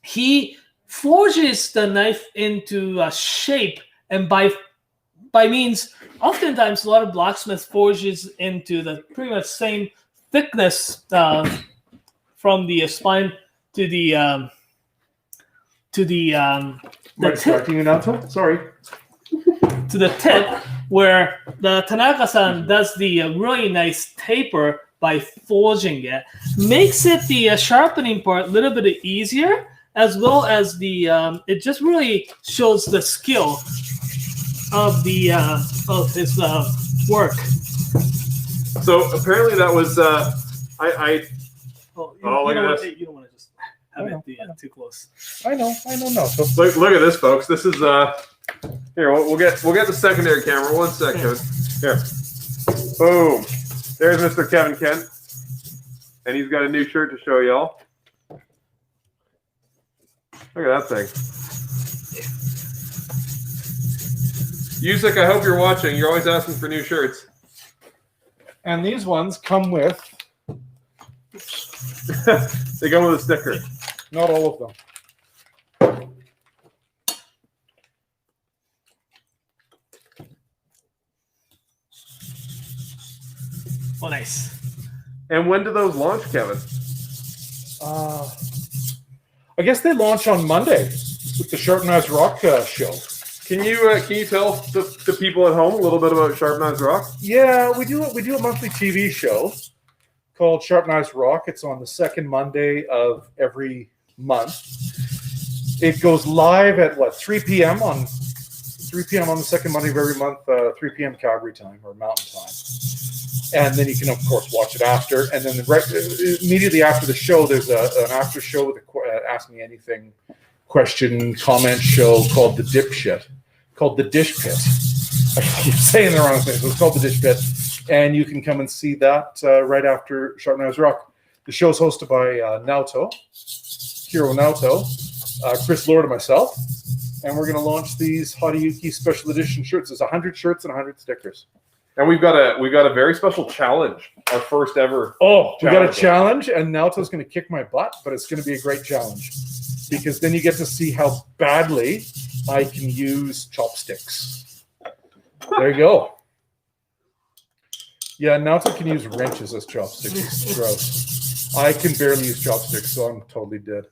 he forges the knife into a shape, and by means, oftentimes a lot of blacksmiths forges into the pretty much same thickness from the spine to the tip. Sorry. To the tip, where the Tanaka-san does the really nice taper by forging it, makes it the sharpening part a little bit easier, as well as it just really shows the skill of his work. So apparently that was look at this. You don't want to just have it too close. I know. No. So Look at this, folks. This is here. We'll get the secondary camera. 1 second. Here. Boom. There's Mr. Kevin Kent, and he's got a new shirt to show y'all. Look at that thing. Yusik, I hope you're watching. You're always asking for new shirts. And these ones come with. They come with a sticker. Not all of them. Oh, nice. And when do those launch, Kevin? I guess they launch on Monday with the Sharp Knives Rock show. Can you tell the people at home a little bit about Sharp Knives Rock? Yeah, we do a monthly TV show called Sharp Knives Rock. It's on the second Monday of every month. It goes live at what 3 p.m. on the second Monday of every month, 3 p.m. Calgary time or Mountain Time. And then you can, of course, watch it after. And then immediately after the show, there's an after show with a Ask Me Anything question comment show called The Dipshit, called The Dish Pit. I keep saying the wrong thing. So it's called The Dish Pit. And you can come and see that right after Sharpener Rock. The show is hosted by Naoto, Hiro Naoto, Chris Lord, and myself. And we're going to launch these Hadayuki special edition shirts. There's 100 shirts and 100 stickers. And we've got a very special challenge, our first ever. Oh, we got a challenge, and Naoto's going to kick my butt, but it's going to be a great challenge because then you get to see how badly I can use chopsticks. There you go. Yeah, Naoto can use wrenches as chopsticks. It's gross. I can barely use chopsticks, so I'm totally dead.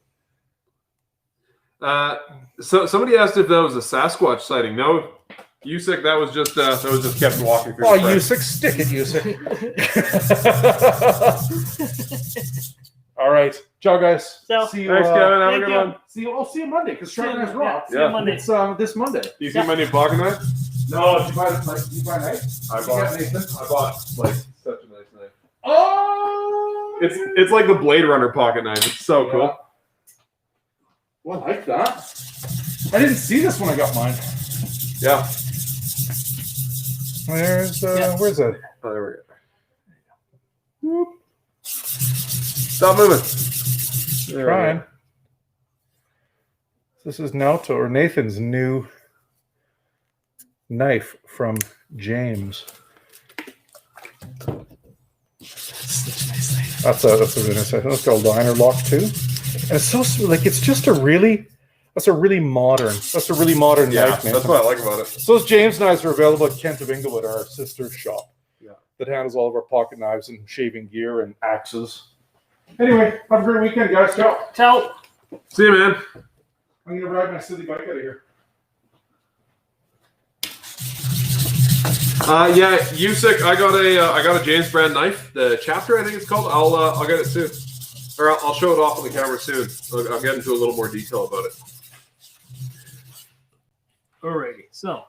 So somebody asked if that was a Sasquatch sighting. No. Usyk, that was just Kevin walking through. Oh, Usyk, stick it, Usyk. All right, ciao, guys. So, see you. Thanks, Kevin. Have a good one. See you. I'll see you Monday because Sharpener's Raw. See you Monday. It's this Monday. Do you see my new pocket knife? No, did you buy a knife? I bought like such a nice knife. Oh, It's like the Blade Runner pocket knife. It's so cool. Well, I like that. I didn't see this when I got mine. Yeah. Where's where's it? Oh, there we go. Whoop. Stop moving. There Trying. This is Naoto or Nathan's new knife from James. That's a really nice knife. It's got a liner lock too. And it's so like it's just a really modern knife, man. That's what I like about it. So those James knives are available at Kent of Inglewood, our sister shop. Yeah. That handles all of our pocket knives and shaving gear and axes. Anyway, have a great weekend, guys. Ciao. Ciao. See you, man. I'm gonna ride my silly bike out of here. Yeah, Usyk, I got a James brand knife, the Chapter, I think it's called. I'll get it soon, or I'll show it off on the camera soon. I'll get into a little more detail about it. Alrighty, so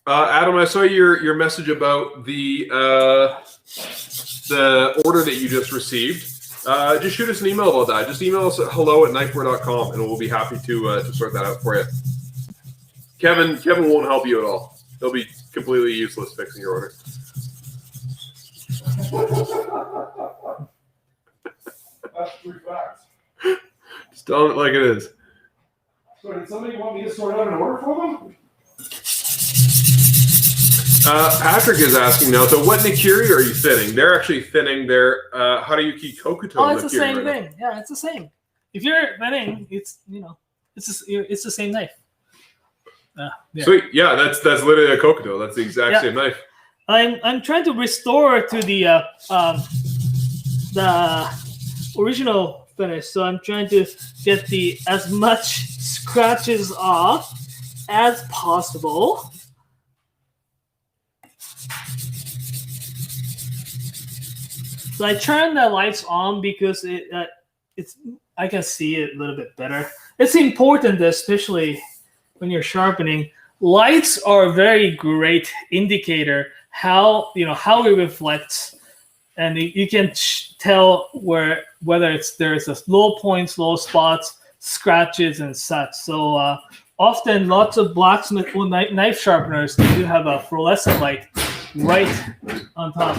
Adam, I saw your message about the order that you just received. Just shoot us an email about that. Just email us at hello@knifewear.com, and we'll be happy to sort that out for you. Kevin won't help you at all. He'll be completely useless fixing your order. That's 3 facts. Just tell it like it is. So did somebody want me to sort out an order for them? Patrick is asking now, so what Nikiri are you thinning? They're actually thinning their Hadayuki Kokuto. oh, it's the Nikiri same right now. thing. Yeah, it's the same. If you're thinning, it's it's the same knife. Yeah. Sweet, yeah, that's literally a Kokuto. That's the exact same knife. I'm trying to restore to the original finish, so I'm trying to get as much scratches off as possible. So I turned the lights on because I can see it a little bit better. It's important, especially when you're sharpening. Lights are a very great indicator how it reflects, and you can tell whether there's a low points, low spots, scratches, and such. So often, lots of blacksmith knife sharpeners do have a fluorescent light right on top.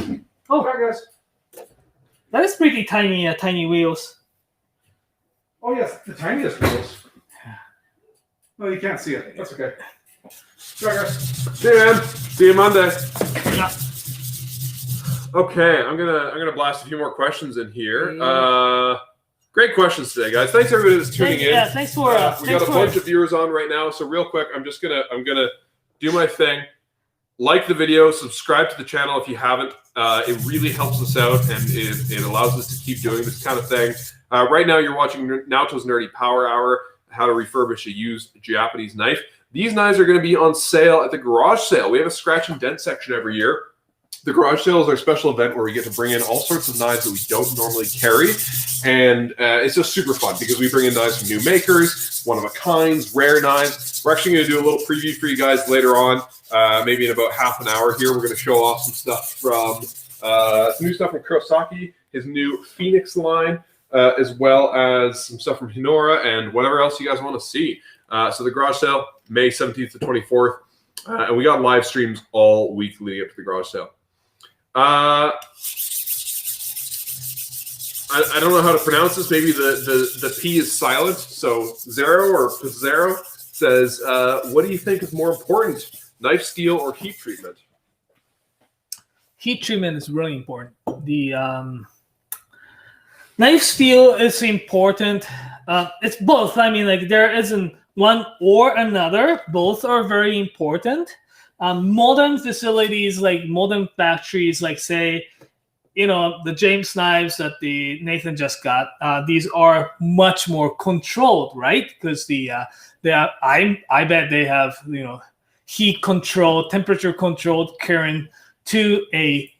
Oh, hi guys. That is pretty tiny, tiny wheels. Oh yes, the tiniest wheels. No, you can't see it. That's okay. Ciao, guys. See you, man. See you Monday. Yeah. Okay, I'm gonna blast a few more questions in here. Great questions today, guys. Thanks everybody that's tuning in. Yeah, thanks for. We got a bunch of viewers on right now, so real quick, I'm gonna do my thing. Like the video, subscribe to the channel if you haven't. It really helps us out, and it allows us to keep doing this kind of thing. Right now, you're watching Naoto's Nerdy Power Hour, how to refurbish a used Japanese knife. These knives are going to be on sale at the garage sale. We have a scratch and dent section every year. The garage sale is our special event where we get to bring in all sorts of knives that we don't normally carry. And it's just super fun because we bring in knives from new makers, one-of-a-kinds, rare knives. We're actually going to do a little preview for you guys later on, maybe in about half an hour here. We're going to show off some stuff from, some new stuff from Kurosaki, his new Phoenix line, as well as some stuff from Hinora and whatever else you guys want to see. So the garage sale, May 17th to 24th. And we got live streams all week leading up to the garage sale. I don't know how to pronounce this. Maybe the P is silent. So Zero or Pizzero says, what do you think is more important, knife steel or heat treatment? Heat treatment is really important. The knife steel is important. It's both. I mean, like there isn't one or another. Both are very important. Modern facilities, like modern factories, like say, the James knives that the Nathan just got, these are much more controlled, right? Because I bet they have heat control, temperature controlled current to a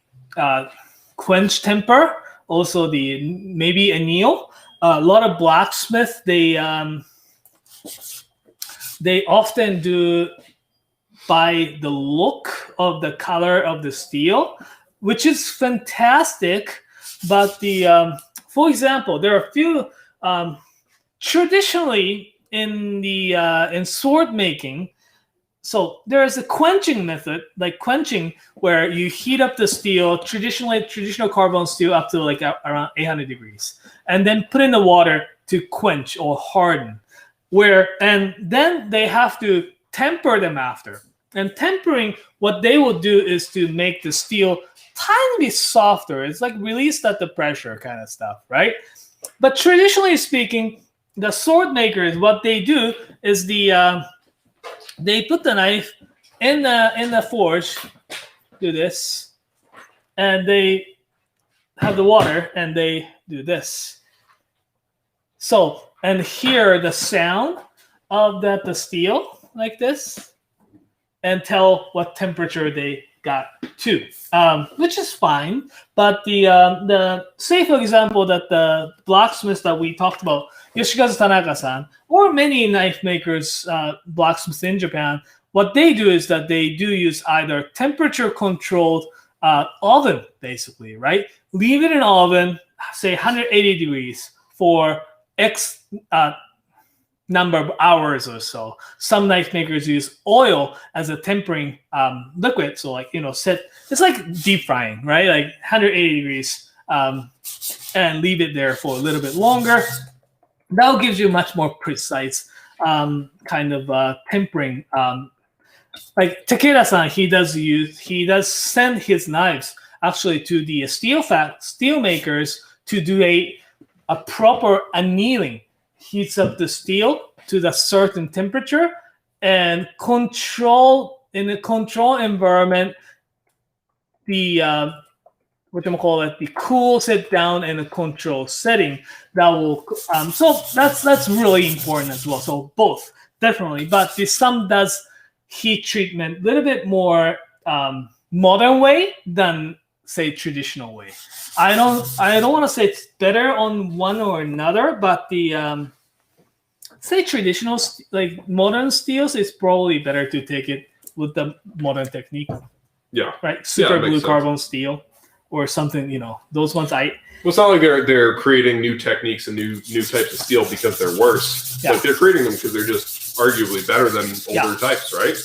quench temper. Also maybe anneal. A lot of blacksmith they often do by the look of the color of the steel, which is fantastic. But for example, there are a few traditionally in sword making. So there is a quenching method, like quenching, where you heat up the steel, traditional carbon steel, up to like around 800 degrees, and then put in the water to quench or harden. And then they have to temper them after. And tempering, what they will do is to make the steel tiny bit softer. It's like released at the pressure kind of stuff, right? But traditionally speaking, the sword makers, what they do is they put the knife in the forge, do this, and they have the water, and they do this. So, and hear the sound of the steel like this, and tell what temperature they got to, which is fine. But say for example that the blacksmiths that we talked about, Yoshikazu Tanaka-san, or many knife makers, blacksmiths in Japan, what they do is that they do use either temperature controlled oven, basically, right? Leave it in oven, say 180 degrees for X number of hours or so. Some knife makers use oil as a tempering liquid. So like, it's like deep frying, right? Like 180 degrees and leave it there for a little bit longer. That gives you much more precise kind of tempering. Like Takeda-san, he does send his knives actually to the steel makers to do a proper annealing. Heats up the steel to the certain temperature and control in a control environment the the cool sit down in a control setting that will so that's really important as well. So both definitely, but some does heat treatment a little bit more modern way than say traditional way. I don't want to say it's better on one or another, but the say traditional like modern steels is probably better to take it with the modern technique. Yeah. Right. Super glue carbon steel or something. Those ones Well, it's not like they're creating new techniques and new types of steel because they're worse. Yeah. Like they're creating them because they're just arguably better than older types, right?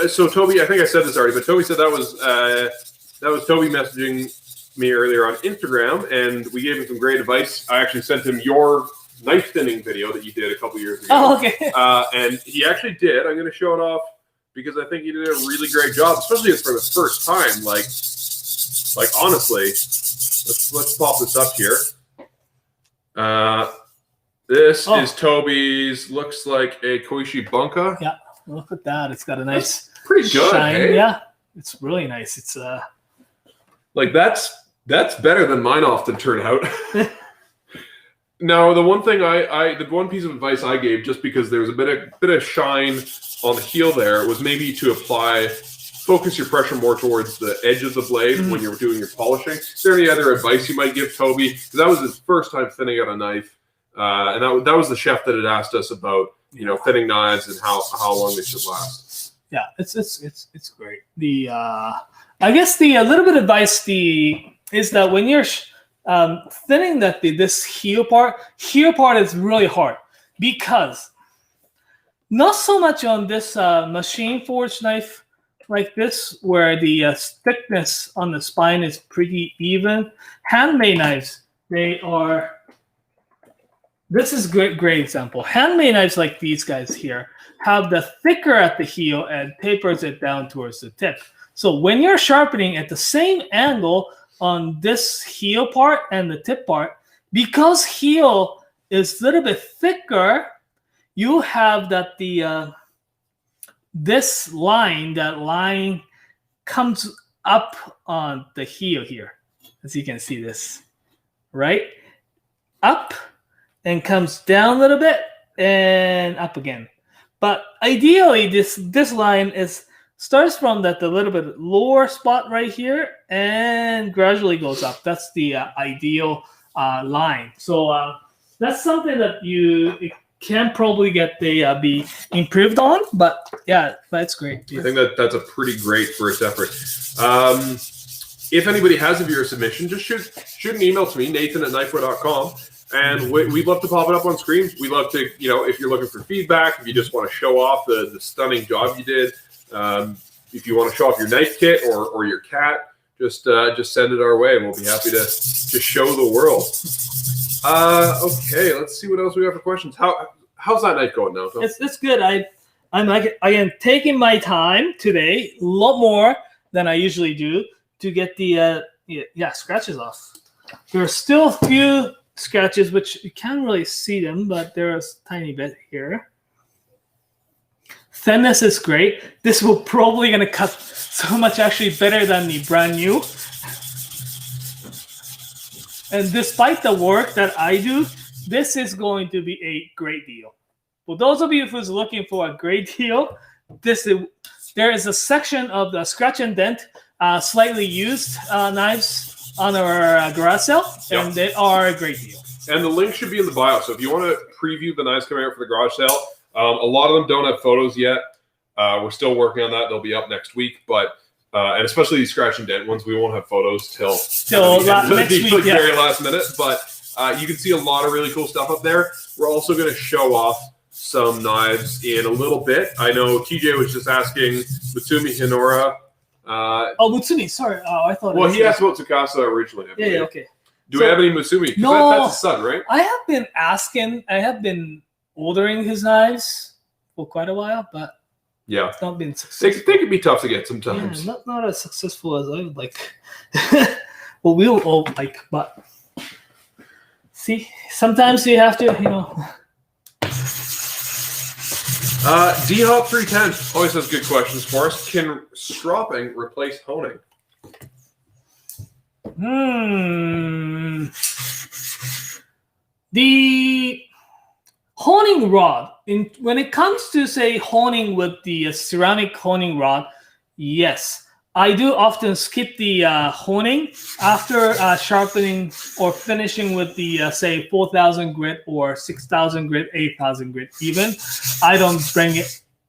So Toby, I think I said this already, but Toby said that was Toby messaging me earlier on Instagram, and we gave him some great advice. I actually sent him your knife thinning video that you did a couple years ago. Oh, okay. And he actually did. I'm going to show it off because I think he did a really great job, especially for the first time. Like honestly, let's pop this up here. This is Toby's. Looks like a Koishi Bunka. Yeah, look at that. It's got a nice pretty good. shine. Hey? Yeah, it's really nice. It's like that's better than mine often turn out. Now, the one thing the one piece of advice I gave, just because there was a bit of shine on the heel there, was maybe to apply focus your pressure more towards the edge of the blade when you're doing your polishing. Is there any other advice you might give Toby? Because that was his first time thinning out a knife, and that was the chef that had asked us about thinning knives and how long they should last. Yeah, it's great. The I guess the little bit of advice is that when you're thinning this heel part is really hard because not so much on this machine forged knife like this, where the thickness on the spine is pretty even. Handmade knives, this is great example. Handmade knives like these guys here have the thicker at the heel and tapers it down towards the tip. So when you're sharpening at the same angle on this heel part and the tip part, because heel is a little bit thicker, you have that this line comes up on the heel here, as you can see this, right? Up and comes down a little bit and up again. But ideally, this line starts from the little bit lower spot right here and gradually goes up. That's the ideal line. So that's something that you can probably be improved on, but yeah, that's great. I think that's a pretty great first effort. If anybody has a viewer submission, just shoot an email to me, nathan@knifewear.com, and we'd love to pop it up on screen. We'd love to, if you're looking for feedback, if you just want to show off the stunning job you did, if you want to show off your knife kit or your cat, just send it our way, and we'll be happy to show the world. Okay, let's see what else we got for questions. How's that night going now, Phil? It's good. I am taking my time today, a lot more than I usually do, to get the scratches off. There are still a few scratches which you can't really see them, but there's a tiny bit here. Thinness is great. This will probably gonna cut so much actually better than the brand new. And despite the work that I do, this is going to be a great deal. For those of you who's looking for a great deal, there is a section of the scratch and dent, slightly used knives on our garage sale, and they are a great deal. And the link should be in the bio. So if you want to preview the knives coming out for the garage sale, a lot of them don't have photos yet. We're still working on that. They'll be up next week, but and especially these scratch and dent ones, we won't have photos till next week, very last minute. But you can see a lot of really cool stuff up there. We're also going to show off some knives in a little bit. I know TJ was just asking Mutsumi Hinora. Mutsumi, sorry. I thought. Well, he asked about Tsukasa originally. Yeah, okay. Do we have any Mutsumi? No, that's his son, right? I have been ordering his knives for quite a while, but yeah, it's not been successful. They can be tough to get sometimes. Yeah, not as successful as I would like. Well, we'll all like, but see, sometimes you have to, D-Hop 310 always has good questions for us. Can stropping replace honing? The honing rod, when it comes to, say, honing with the ceramic honing rod, yes. I do often skip the honing after sharpening or finishing with the, say, 4,000 grit or 6,000 grit, 8,000 grit even. I don't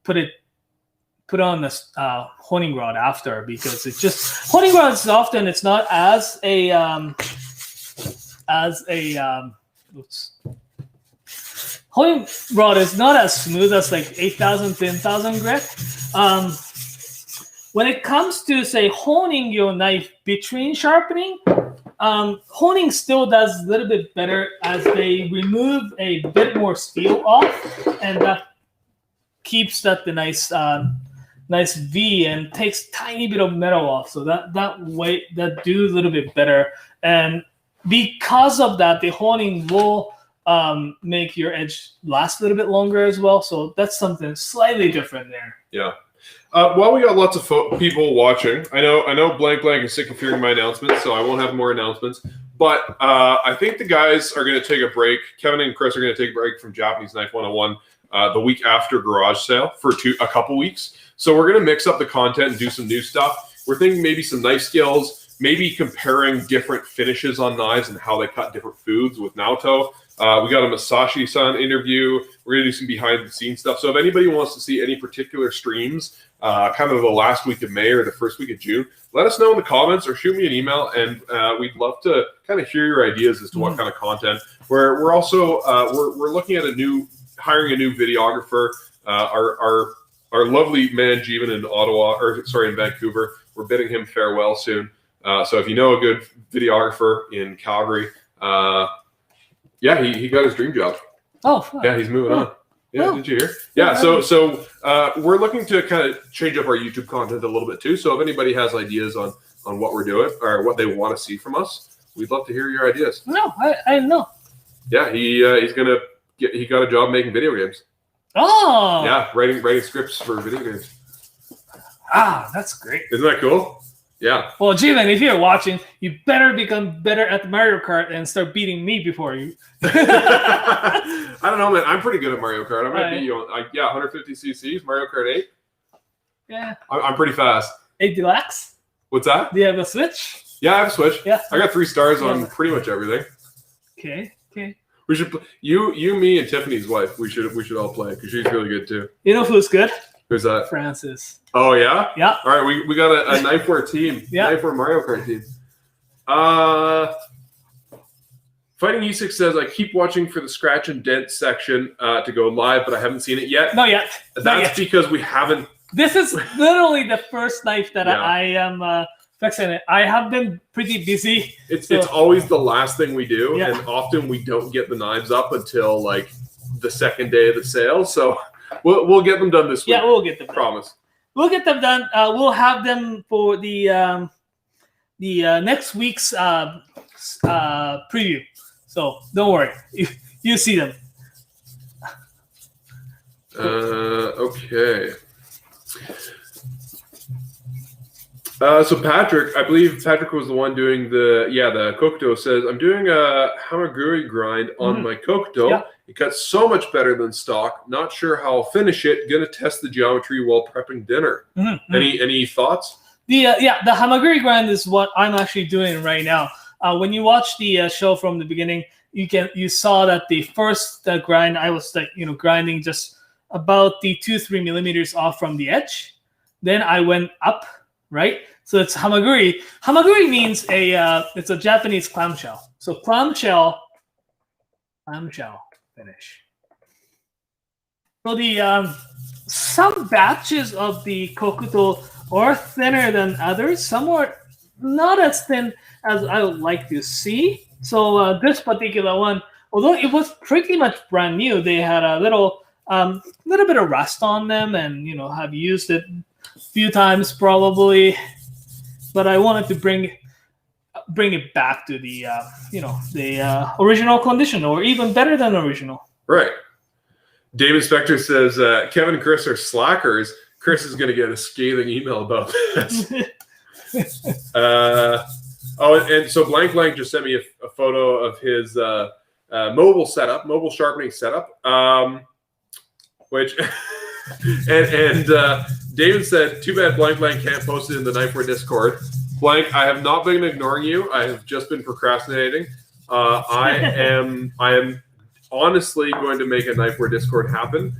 put on the honing rod after, because it's just, honing rods often, it's not as a honing rod is not as smooth as like 8,000, 10,000 grit. When it comes to, say, honing your knife between sharpening, honing still does a little bit better as they remove a bit more steel off, and that keeps the nice V and takes tiny bit of metal off. So that do a little bit better, and because of that, the honing will make your edge last a little bit longer as well. So that's something slightly different there. Yeah. While we got lots of people watching, I know Blank is sick of hearing my announcements, so I won't have more announcements. But I think the guys are going to take a break. Kevin and Chris are going to take a break from Japanese Knife 101. the week after garage sale for a couple weeks. So we're going to mix up the content and do some new stuff. We're thinking maybe some knife skills, maybe comparing different finishes on knives and how they cut different foods with Naoto. We got a Masashi-san interview. We're going to do some behind-the-scenes stuff. So if anybody wants to see any particular streams, kind of the last week of May or the first week of June, let us know in the comments or shoot me an email, and we'd love to kind of hear your ideas as to what kind of content. We're also we're looking at hiring a new videographer. Our lovely man Jeevan in in Vancouver. We're bidding him farewell soon. So if you know a good videographer in Calgary, yeah, he got his dream job. Oh, fun. Yeah, he's moving on. Yeah, did you hear? Yeah, so we're looking to kind of change up our YouTube content a little bit too. So if anybody has ideas on what we're doing or what they want to see from us, we'd love to hear your ideas. No, I know. Yeah, he got a job making video games. Oh. Yeah, writing scripts for video games. Ah, that's great. Isn't that cool? Yeah. Well, Jeevan, if you're watching, you better become better at Mario Kart and start beating me before you. I don't know, man. I'm pretty good at Mario Kart. I might beat you on 150 cc's, Mario Kart 8. Yeah. I'm pretty fast. 8 Deluxe? What's that? Do you have a Switch? Yeah, I have a Switch. Yeah. I got 3 stars on pretty much everything. Okay. We should you, me, and Tiffany's wife. We should all play because she's really good too. You know who's good? Who's that? Francis. Oh yeah. Yeah. All right, we got a Knifewear team. Yeah. Knifewear Mario Kart team. Fighting E6 says I keep watching for the scratch and dent section to go live, but I haven't seen it yet. Not yet. That's because we haven't. This is literally the first knife that Yeah. I am fixing it. I have been pretty busy. It's always the last thing we do, Yeah. and often we don't get the knives up until like the second day of the sale. So we'll get them done this week. Yeah, we'll get them done. Promise. We'll get them done. We'll have them for the next week's preview. So don't worry, you see them. Okay. So Patrick, I believe Patrick was the one doing the Kokuto says, I'm doing a Hamaguri grind on my Kokuto. Yeah. It cuts so much better than stock. Not sure how I'll finish it. Gonna test the geometry while prepping dinner. Any thoughts? The Hamaguri grind is what I'm actually doing right now. When you watch the show from the beginning, you saw that the first grind I was grinding just about the 2-3 millimeters off from the edge. Then I went up, right? So it's Hamaguri. Hamaguri means it's a Japanese clamshell. So clamshell finish. So the some batches of the Kokuto are thinner than others. Some are not as thin as I would like to see. So this particular one, although it was pretty much brand new, they had a little bit of rust on them, and have used it a few times probably. But I wanted to bring it back to the the original condition, or even better than original. Right. David Spector says Kevin and Chris are slackers. Chris is going to get a scathing email about this. And so Blank just sent me a photo of his mobile sharpening setup, which and David said, "Too bad Blank can't post it in the Knifewear Discord." Blank, I have not been ignoring you. I have just been procrastinating. I am honestly going to make a Knifewear Discord happen.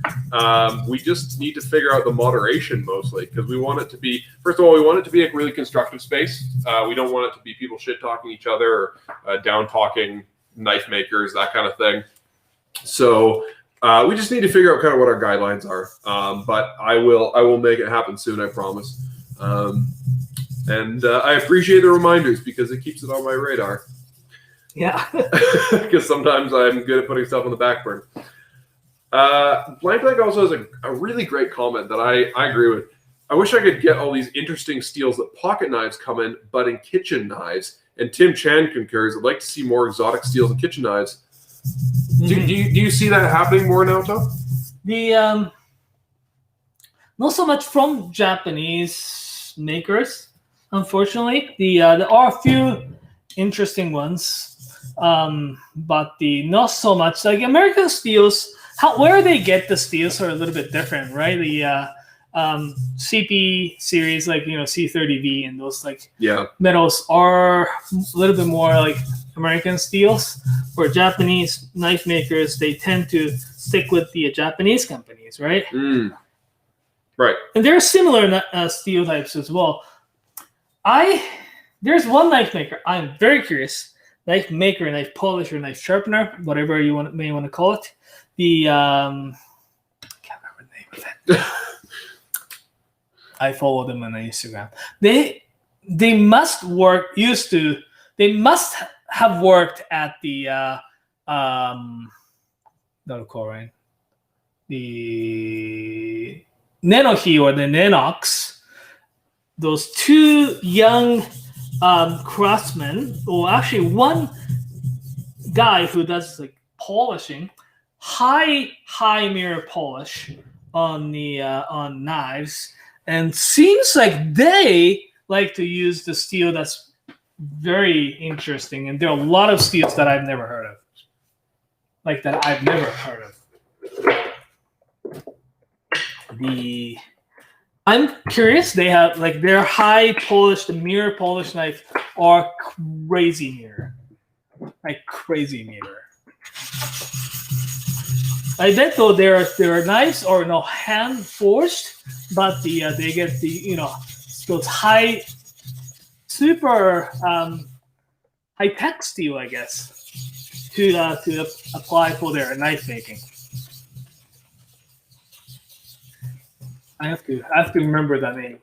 We just need to figure out the moderation mostly, because we want it to be, first of all, we want it to be a really constructive space. We don't want it to be people shit talking each other or down talking knife makers, that kind of thing. So we just need to figure out kind of what our guidelines are. But I will make it happen soon, I promise. And I appreciate the reminders because it keeps it on my radar. Yeah. Because sometimes I'm good at putting stuff on the back burner. Blank also has a really great comment that I agree with. I wish I could get all these interesting steels that pocket knives come in, but in kitchen knives. And Tim Chan concurs. I'd like to see more exotic steels and kitchen knives. Do you see that happening more, Naoto? The not so much from Japanese makers, unfortunately. There are a few interesting ones, but not so much. Like American steels where they get the steels are a little bit different, right? The CP series, like C30V and those like metals are a little bit more like American steels. For Japanese knife makers, they tend to stick with the Japanese companies, right? Right. And there are similar steel types as well. There's one knife maker. I'm very curious. Knife maker, knife polisher, knife sharpener, whatever you may want to call it. The I can't remember the name of it. I follow them on Instagram. They must have worked at the the Nenohi or the Nenox. Those two young craftsmen, or actually one guy who does like polishing, high mirror polish on the on knives, and seems like they like to use the steel that's very interesting. And there are a lot of steels that I've never heard of, I'm curious. They have like their high polished mirror polished knife are crazy mirror. I bet though their knives are hand forged, but they get the those high super high tech steel, I guess, to apply for their knife making. I have to remember that name.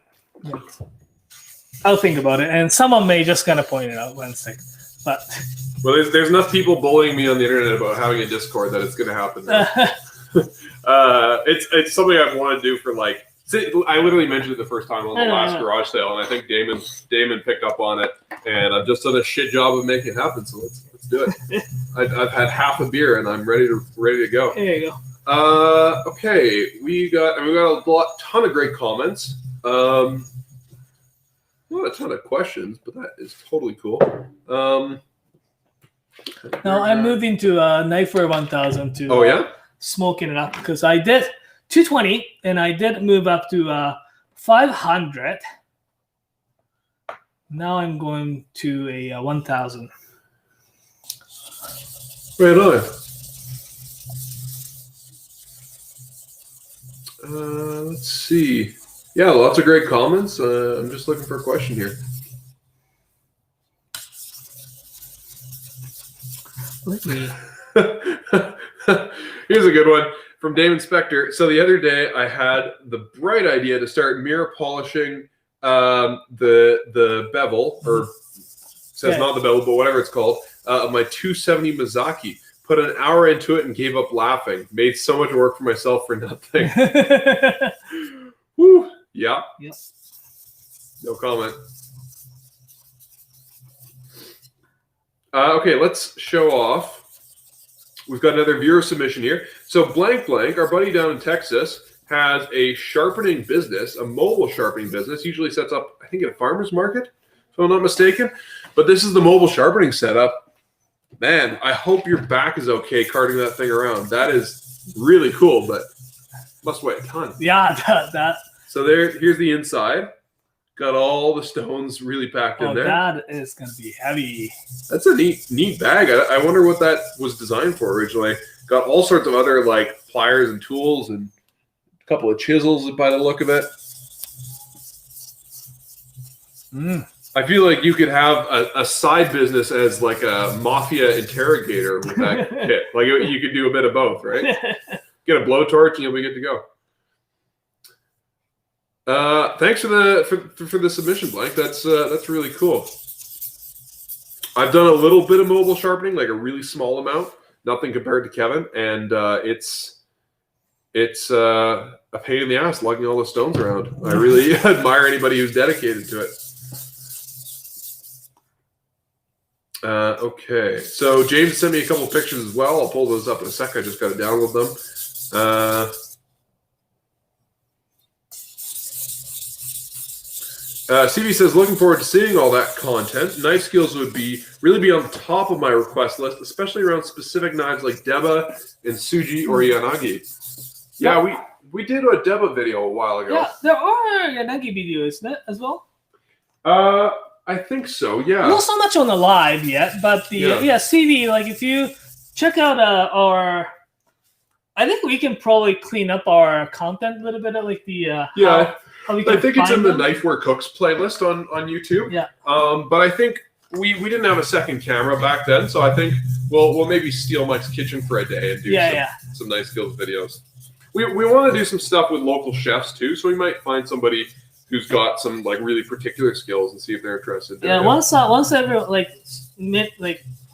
I'll think about it, and someone may just kind of point it out one sec. But there's enough people bullying me on the internet about having a Discord that it's going to happen. It's something I've wanted to do for like. I literally mentioned it the first time on the last garage sale, and I think Damon picked up on it, and I've just done a shit job of making it happen. So let's do it. I've had half a beer, and I'm ready to go. There you go. Okay, we got a ton of great comments. Not a ton of questions, but that is totally cool. Now I'm moving to Knifewear 1000 to smoking it up, because I did 220 and I did move up to 500. Now I'm going to a 1000. Right on. Let's see. Yeah, lots of great comments. I'm just looking for a question here. Here's a good one from Damon Spector. So the other day I had the bright idea to start mirror polishing the bevel, or says not the bevel, but whatever it's called, of my 270 Mizaki. Put an hour into it and gave up laughing. Made so much work for myself for nothing. Woo. Yeah. Yep. No comment. Okay, let's show off. We've got another viewer submission here. So Blank, our buddy down in Texas, has a sharpening business, a mobile sharpening business. Usually sets up, I think, at a farmer's market, if I'm not mistaken. But this is the mobile sharpening setup. Man, I hope your back is okay carting that thing around. That is really cool, but must weigh a ton. Yeah, that. So here's the inside. Got all the stones really packed in there. That is going to be heavy. That's a neat bag. I wonder what that was designed for originally. Got all sorts of other like pliers and tools and a couple of chisels by the look of it. I feel like you could have a side business as like a mafia interrogator with that kit. Like you could do a bit of both, right? Get a blowtorch and you'll be good to go. Thanks for the submission, Blank. That's really cool. I've done a little bit of mobile sharpening, like a really small amount, nothing compared to Kevin, and it's a pain in the ass lugging all the stones around. I really admire anybody who's dedicated to it. Okay, so James sent me a couple pictures as well. I'll pull those up in a sec. I just got to download them. CV says, looking forward to seeing all that content. Knife skills would really be on top of my request list, especially around specific knives like Deba and Suji or Yanagi. Yeah, we did a Deba video a while ago. Yeah, there are Yanagi videos, isn't it, as well? I think so, yeah. Not so much on the live yet, but the CD, like if you check out our, I think we can probably clean up our content a little bit, like the how we can I think it's in find the them. Knifewear Cooks playlist on YouTube. Yeah. But I think we didn't have a second camera back then, so I think we'll maybe steal Mike's kitchen for a day and do some Knife Skills videos. We want to do some stuff with local chefs too, so we might find somebody who's got some like really particular skills and see if they're interested. Yeah, once everyone like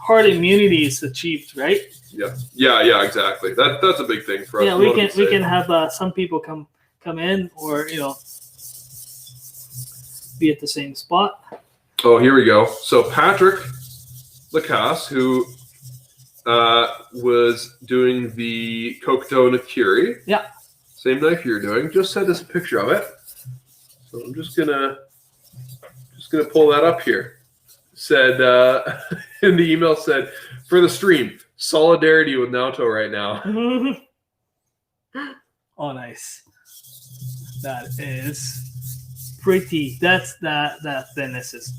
herd immunity is achieved, right? Yeah, exactly. That's a big thing for us. Yeah, we can have some people come in, or be at the same spot. Oh, here we go. So Patrick Lacasse, who was doing the Kokuto Nakiri. Yeah. Same knife you're doing. Just sent us a picture of it. So I'm just gonna pull that up here. Said in the email said, for the stream, solidarity with Naoto right now. Oh, nice. That is pretty. That thinness is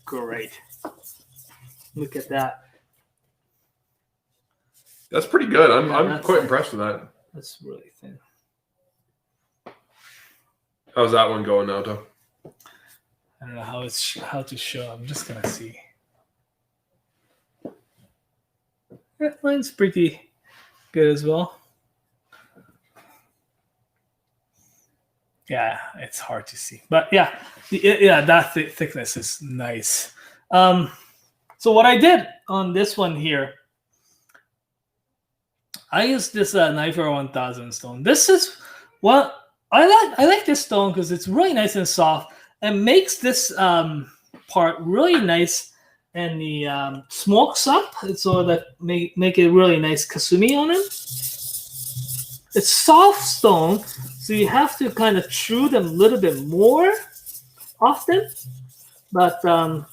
great. Look at that. That's pretty good. I'm quite impressed with that. That's really thin. How's that one going, Naoto? I don't know how to show. I'm just gonna see. Yeah, mine's pretty good as well. Yeah, it's hard to see, but yeah, that thickness is nice. So what I did on this one here, I used this Knifewear 1000 stone. This is what I like this stone because it's really nice and soft and makes this part really nice, and the smokes up so that make it really nice kasumi on it. It's soft stone, so you have to kind of chew them a little bit more often, but so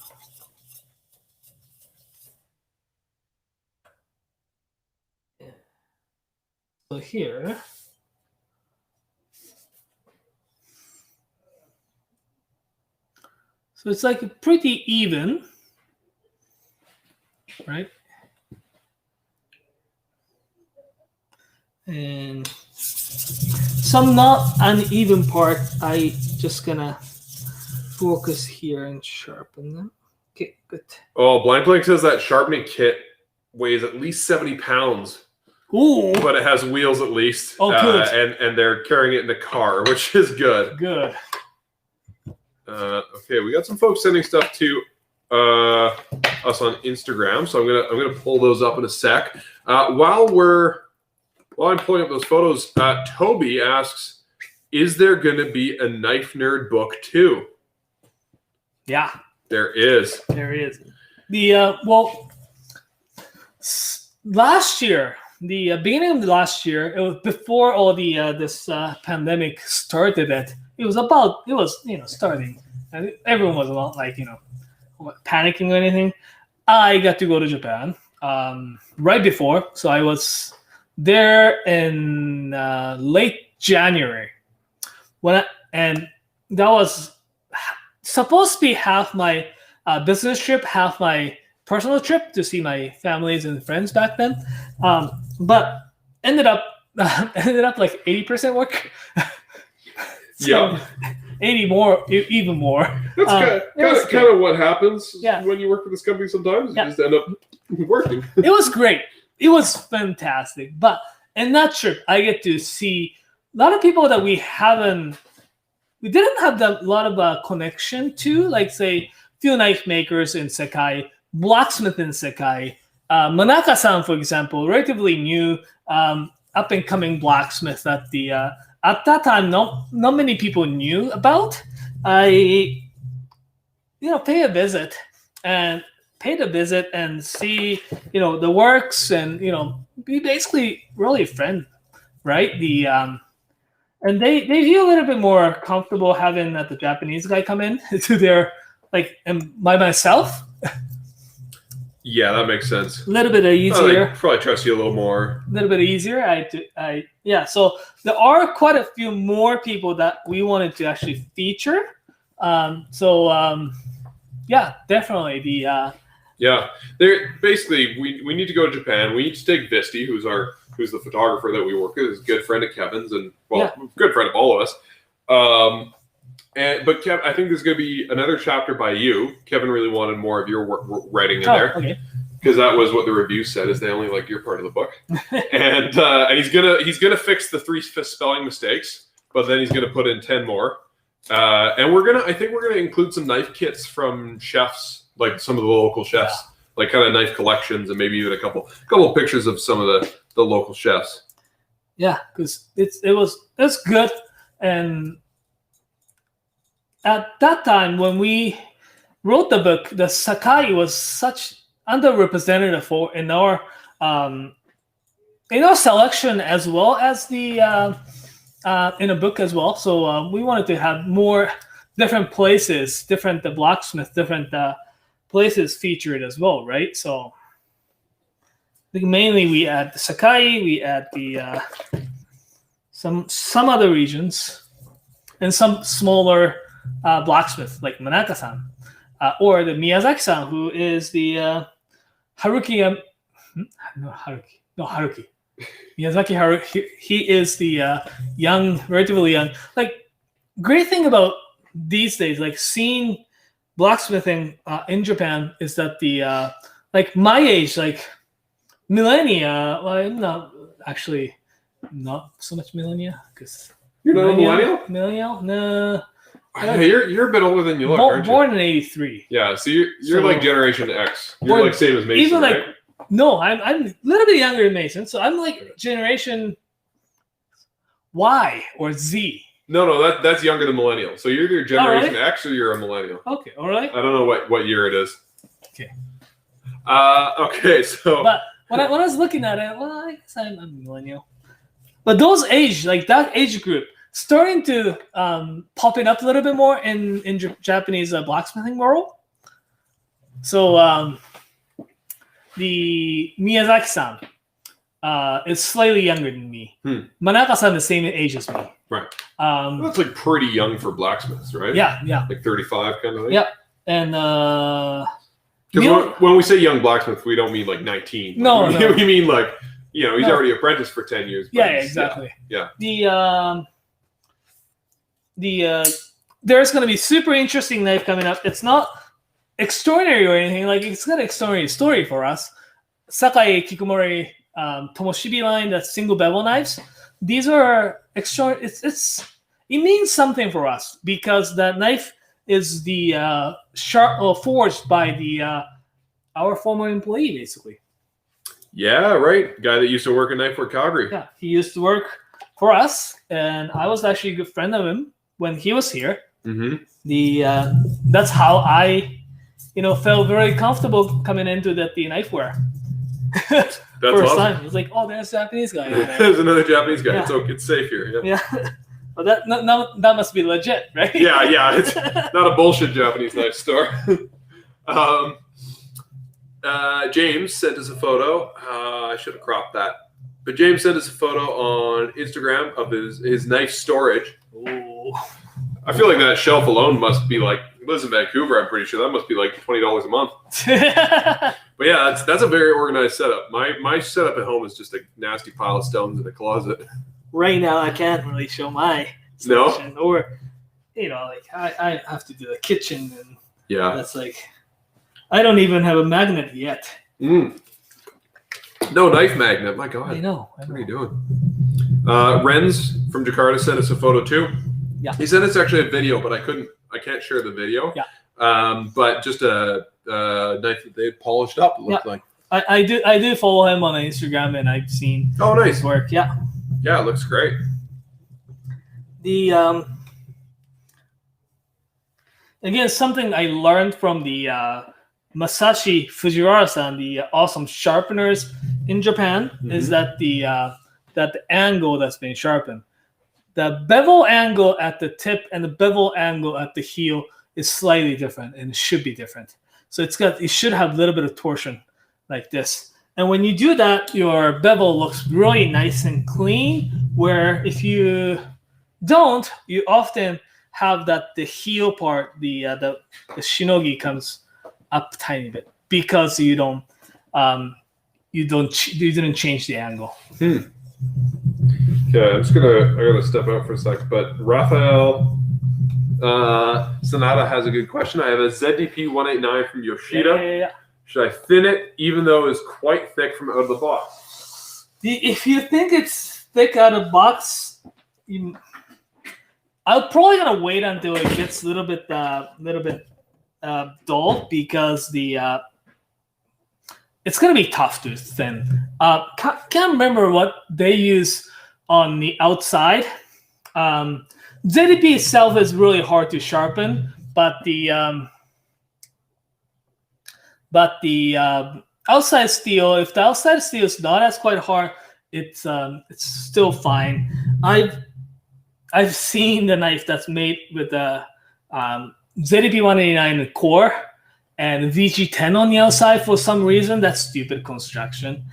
here. So it's like pretty even, right? And some not uneven part, I just gonna focus here and sharpen them. Okay, good. Oh, Blank says that sharpening kit weighs at least 70 pounds. Ooh. But it has wheels at least. Oh, good. And they're carrying it in the car, which is good. Good. Okay, we got some folks sending stuff to us on Instagram, so I'm gonna pull those up in a sec. While I'm pulling up those photos, Toby asks, "Is there gonna be a Knife Nerd book too?" Yeah, there is. There is. The last year, the beginning of the last year, it was before all the this pandemic started. It was starting, and everyone was not like panicking or anything. I got to go to Japan right before, so I was there in late January and that was supposed to be half my business trip, half my personal trip to see my families and friends back then, but ended up like 80% work. So, 80 more, even more. That's kind of what happens when you work for this company sometimes. You just end up working. It was great. It was fantastic. But in that trip, I get to see a lot of people that we didn't have a lot of connection to, like, say, few knife makers in Sekai, blacksmith in Sekai. Manaka-san, for example, relatively new, up-and-coming blacksmith that at that time, not many people knew about. I, pay a visit and see, the works and, be basically really a friend, right? and they feel a little bit more comfortable having the Japanese guy come in to their and by myself. Yeah, that makes sense. A little bit easier. They probably trust you a little more. A little bit easier. So there are quite a few more people that we wanted to actually feature. Definitely They're basically we need to go to Japan. We need to take Visti, who's the photographer that we work with, is a good friend of Kevin's and good friend of all of us. But Kev, I think there's going to be another chapter by you. Kevin really wanted more of your work writing in there. Okay. Because that was what the review said, is they only like your part of the book. and he's gonna fix the 3 spelling mistakes, but then he's gonna put in 10 more. And I think we're gonna include some knife kits from chefs, like some of the local chefs, like kind of knife collections, and maybe even a couple pictures of some of the local chefs. Yeah, because it's good. And at that time when we wrote the book, the Sakai was such underrepresented in our selection as well as the in a book as well. So we wanted to have more different places, different blacksmith, different places featured as well, right? So I think mainly we add the Sakai, we add the some other regions, and some smaller blacksmith like Manaka-san, or the Miyazaki-san, who is the Haruki. Haruki. Miyazaki Haruki. He is the young, relatively young. Great thing about these days, seeing blacksmithing in Japan, is that the my age, millennia. Well, I'm not actually not so much millennia, because you're not a millennial. Millennial, no. You're a bit older than you look, aren't you? Born in '83. Yeah, so you're like Generation X. You're same as Mason, even right? No, I'm a little bit younger than Mason, so I'm Generation Y or Z. No, that's younger than millennial. So you're either Generation X or you're a millennial. Okay, all right. I don't know what year it is. Okay. Okay, so. But when I was looking at it, well, I guess I'm a millennial. But those that age group, starting to popping up a little bit more in Japanese blacksmithing world. So the Miyazaki-san is slightly younger than me. Manaka-san is the same age as me. Right. That's pretty young for blacksmiths, right? Yeah. 35 kind of thing. Yeah. And because when we say young blacksmith, we don't mean 19. No. We mean he's already apprenticed for 10 years. Yeah, exactly. Yeah. There's going to be super interesting knife coming up. It's not extraordinary or anything. It's not an extraordinary story for us. Sakai Kikumori Tomoshibi line, that's single bevel knives. These are extra. It means something for us, because that knife is the forged by our former employee, basically. Yeah, right. Guy that used to work at Knifewear Calgary. Yeah, he used to work for us, and I was actually a good friend of him when he was here. Mm-hmm. That's how I, felt very comfortable coming into the Knifewear. That's First awesome. time, it was oh, there's a Japanese guy. There's another Japanese guy. Yeah. It's safe here. Yeah. Well, that must be legit, right? Yeah. It's not a bullshit Japanese knife store. James sent us a photo. I should have cropped that. But James sent us a photo on Instagram of his knife storage. Ooh. I feel like that shelf alone must be he lives in Vancouver, I'm pretty sure. That must be $20 a month. But yeah, that's a very organized setup. My setup at home is just a nasty pile of stones in a closet. Right now, I can't really show my section. No? Or, I have to do the kitchen. And yeah. That's I don't even have a magnet yet. No knife magnet. My God. I know. What are you doing? Renz from Jakarta sent us a photo too. Yeah. He sent us actually a video, but I can't share the video. Yeah. But just a knife that they had polished up, it looked like. I do follow him on Instagram, and I've seen nice his work. Yeah. Yeah, it looks great. The again, something I learned from the Masashi Fujiwara-san, the awesome sharpeners in Japan, is that the angle that's been sharpened. the bevel angle at the tip and the bevel angle at the heel is slightly different, and it should be different. So it should have a little bit of torsion like this. And when you do that, your bevel looks really nice and clean, where if you don't, you often have that the heel part, the shinogi comes up a tiny bit because you didn't change the angle. Okay, I gotta step out for a sec, but Raphael Sonata has a good question. I have a ZDP 189 from Yoshida. Yeah. Should I thin it even though it's quite thick from out of the box? If you think it's thick out of the box, I'm probably gonna wait until it gets a little bit dull, because it's gonna be tough to thin. Can't remember what they use on the outside. ZDP itself is really hard to sharpen, but the outside steel, if the outside steel is not as quite hard, it's still fine. I've seen the knife that's made with the ZDP 189 core and VG10 on the outside for some reason. That's stupid construction.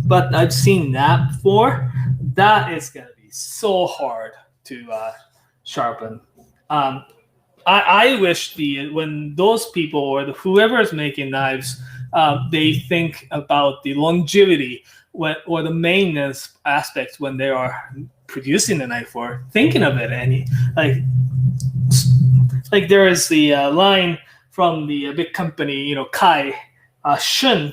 But I've seen that before. That is going to be so hard to sharpen. I wish when those people or whoever is making knives, they think about the longevity or the maintenance aspects when they are producing the knife, or thinking of it. And like there is the line from the big company, Kai Shun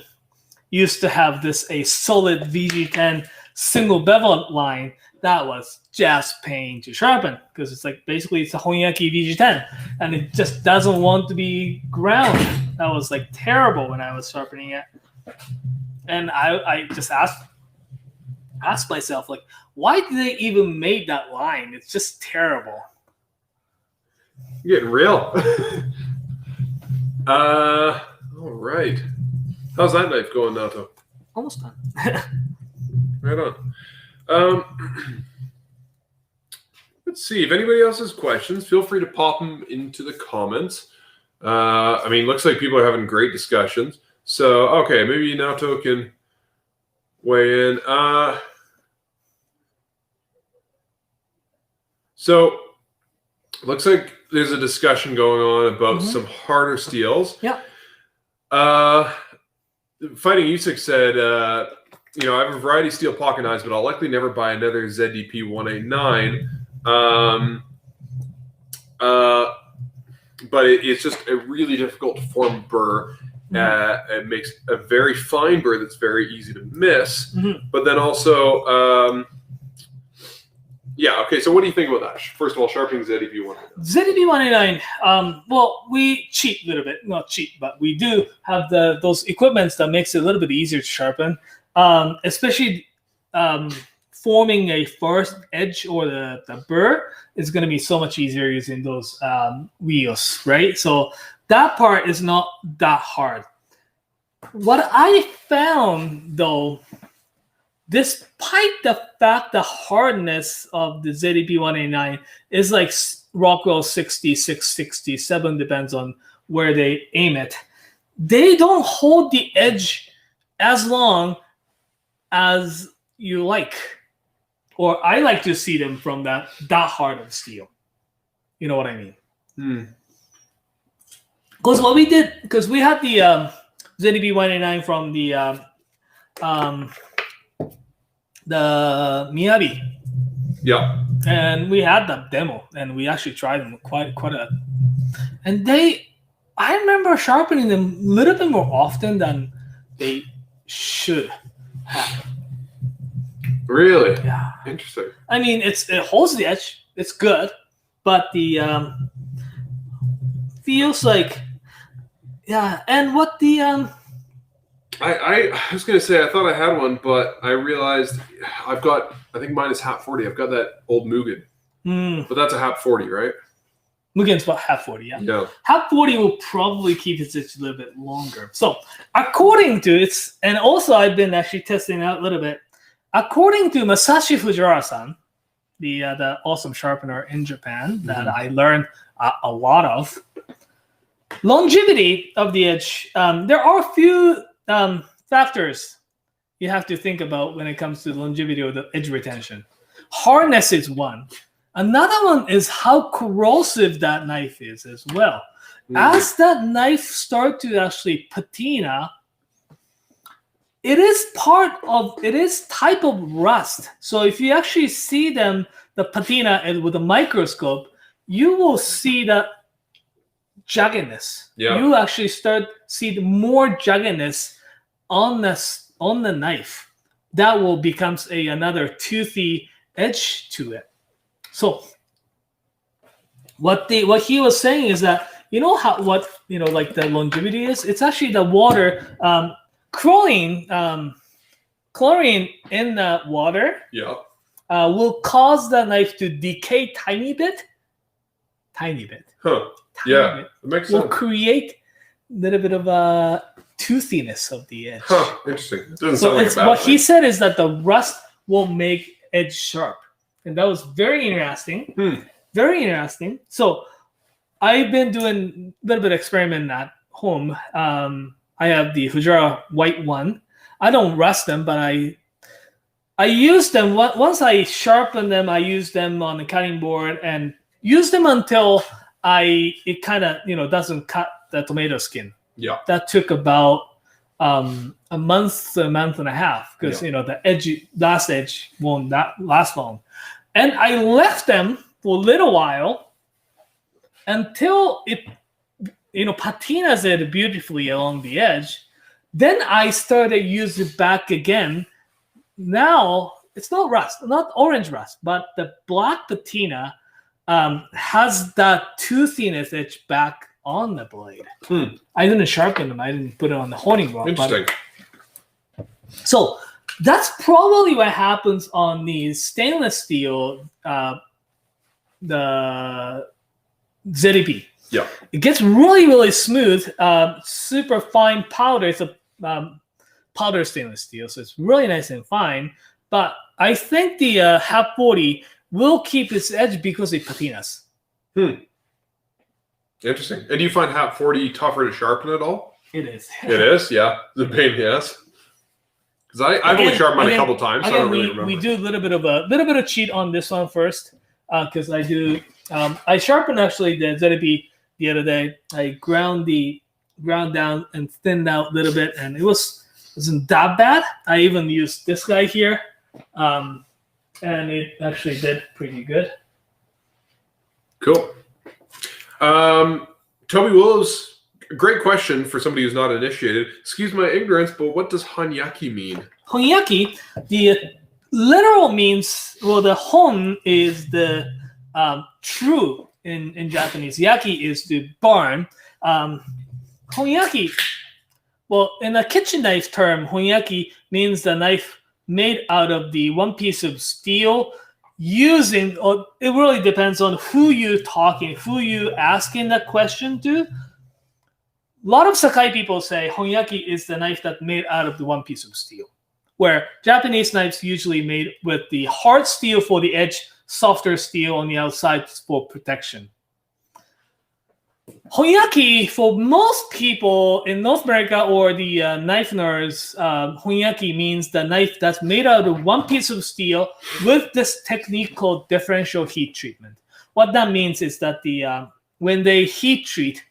used to have a solid VG10 single bevel line that was just pain to sharpen, because it's basically it's a Honyaki VG10 and it just doesn't want to be ground. That was terrible when I was sharpening it. And I just asked myself, why did they even make that line? It's just terrible. You're getting real. All right. How's that knife going, Naoto? Almost done. Right on. Let's see. If anybody else has questions, feel free to pop them into the comments. Looks like people are having great discussions. So, okay, maybe Naoto can weigh in. So, looks like there's a discussion going on about some harder steels. Yeah. Fighting Usyk said, I have a variety of steel pocket knives, but I'll likely never buy another ZDP 189. But it's just a really difficult to form burr. It makes a very fine burr that's very easy to miss. But then also, okay, so what do you think about that? First of all, sharpening ZDP 189. ZDP 189, well, we cheat a little bit. Not cheat, but we do have those equipments that makes it a little bit easier to sharpen, especially forming a first edge or the burr is going to be so much easier using those wheels, right? So that part is not that hard. What I found, though, despite the fact the hardness of the ZDP 189 is like Rockwell 60, 667, depends on where they aim it, they don't hold the edge as long as you like. Or I like to see them from that hard of steel. You know what I mean? Because what we did, because we had the ZDP 189 from the Miyabi. Yeah. And we had the demo, and we actually tried them quite a. And I remember sharpening them a little bit more often than they should have. Really? Yeah. Interesting. I mean, it holds the edge. It's good, but the feels like, yeah. And what the I was gonna say I thought I had one, but I realized I think mine is HAP 40. I've got that old Mugen, but that's a HAP 40, right? Mugen's about HAP 40, yeah. Yeah. HAP 40 will probably keep its edge a little bit longer. So according to and also I've been actually testing out a little bit. According to Masashi Fujiwara-san, the awesome sharpener in Japan that I learned a lot of. Longevity of the edge. There are a few factors you have to think about when it comes to the longevity of the edge retention. Hardness is one. Another one is how corrosive that knife is as well. As that knife starts to actually patina, it is type of rust. So if you actually see the patina with a microscope, you will see that jaggedness. Yeah. You actually see more jaggedness on the knife. That will become another toothy edge to it. So what he was saying is that like the longevity is, it's actually the water, chlorine in the water will cause the knife to decay tiny bit. Huh. That makes sense. Will create a little bit of a toothiness of the edge. Huh. Interesting. It doesn't So sound like a bad what thing. he said is that the rust will make edge sharp, and that was very interesting. Very interesting. So I've been doing a little bit of experiment at home. I have the Fujara white one. I don't rust them, but I use them once I sharpen them. I use them on the cutting board and use them until it kind of doesn't cut the tomato skin. Yeah. That took about a month to a month and a half because the last edge won't last long. And I left them for a little while until it patinas it beautifully along the edge. Then I started using it back again. Now it's not rust, not orange rust, but the black patina has that toothiness edge back on the blade. I didn't sharpen them. I didn't put it on the honing rod. Interesting. So that's probably what happens on these stainless steel, the ZDP. Yeah. It gets really, really smooth, super fine powder. It's a powder stainless steel, so it's really nice and fine. But I think the half 40 will keep its edge because it patinas. Interesting. And do you find half 40 tougher to sharpen at all? It is. It is, yeah. The pain, yes. Because I've only sharpened mine a couple times, so I don't really remember. We do a little bit of cheat on this one first, because I do. I sharpened actually the ZDP the other day. I ground down and thinned out a little bit, and it wasn't that bad. I even used this guy here, and it actually did pretty good. Cool. Toby Willows, great question for somebody who's not initiated. Excuse my ignorance, but what does honyaki mean? Honyaki, the literal means, the hon is the true in Japanese. Yaki is the barn. Honyaki, in a kitchen knife term, honyaki means the knife made out of the one piece of steel using, or it really depends on who you're talking, who you asking that question to. A lot of Sakai people say honyaki is the knife that's made out of the one piece of steel, where Japanese knives usually made with the hard steel for the edge, softer steel on the outside for protection. Honyaki, for most people in North America or the knife nerds, honyaki means the knife that's made out of one piece of steel with this technique called differential heat treatment. What that means is that when they heat treat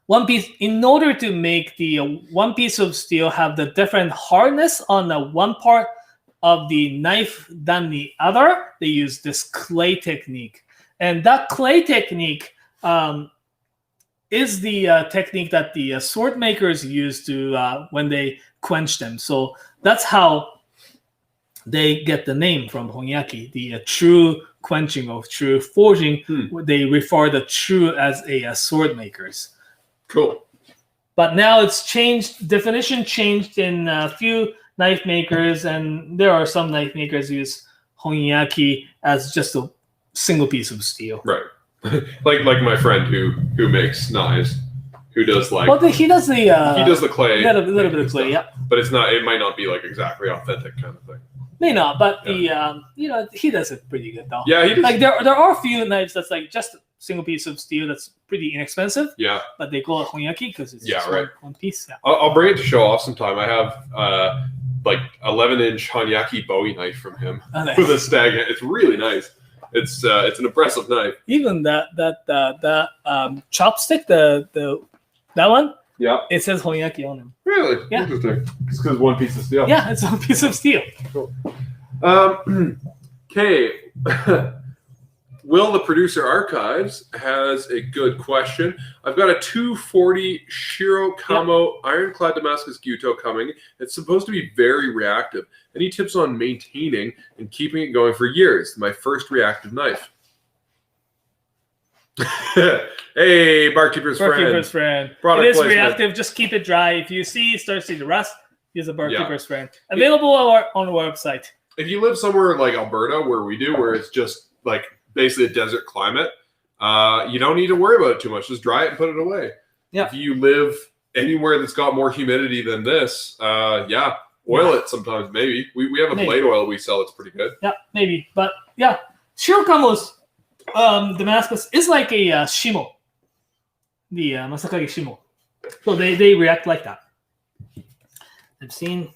one piece, in order to make the one piece of steel have the different hardness on the one part of the knife than the other, they use this clay technique. And that clay technique is the technique that the sword makers use to when they quench them. So that's how they get the name from honyaki, the true quenching of true forging. They refer the true as a sword makers. Cool. But now it's changed, definition changed in a few knife makers, and there are some knife makers who use honyaki as just a single piece of steel. Right. like my friend who makes knives, who does he does the clay. a little bit of clay, yeah. But it's not. It might not be like exactly authentic kind of thing. May not, but the you know, he does it pretty good though. Yeah, he does. Like there are a few knives that's like just a single piece of steel that's pretty inexpensive. Yeah. But they call it honyaki because it's just one piece. Yeah. I'll bring it to show off sometime. I have like 11-inch honyaki Bowie knife from him with a stag. It's really nice. It's an impressive knife. Even that chopstick, that one. Yeah. It says honyaki on him. Really? Yeah. Interesting. It's because one piece of steel. Yeah, it's one piece of steel. Cool. Okay. Will the Producer Archives has a good question. I've got a 240 Shiro Kamo ironclad Damascus Gyuto coming. It's supposed to be very reactive. Any tips on maintaining and keeping it going for years? My first reactive knife. Hey, Barkeeper's friend. Product It is placement. reactive. Just keep it dry. If you start seeing the rust, use a Barkeeper's friend. Available on our website. If you live somewhere like Alberta, where we do, where it's just like basically a desert climate, you don't need to worry about it too much. Just dry it and put it away. Yeah. If you live anywhere that's got more humidity than this, oil it sometimes. Maybe we have a blade oil we sell. It's pretty good. Yeah, maybe. But yeah, Shiro Kamo's Damascus is like a shimo, the Masakage shimo. So they react like that. I've seen.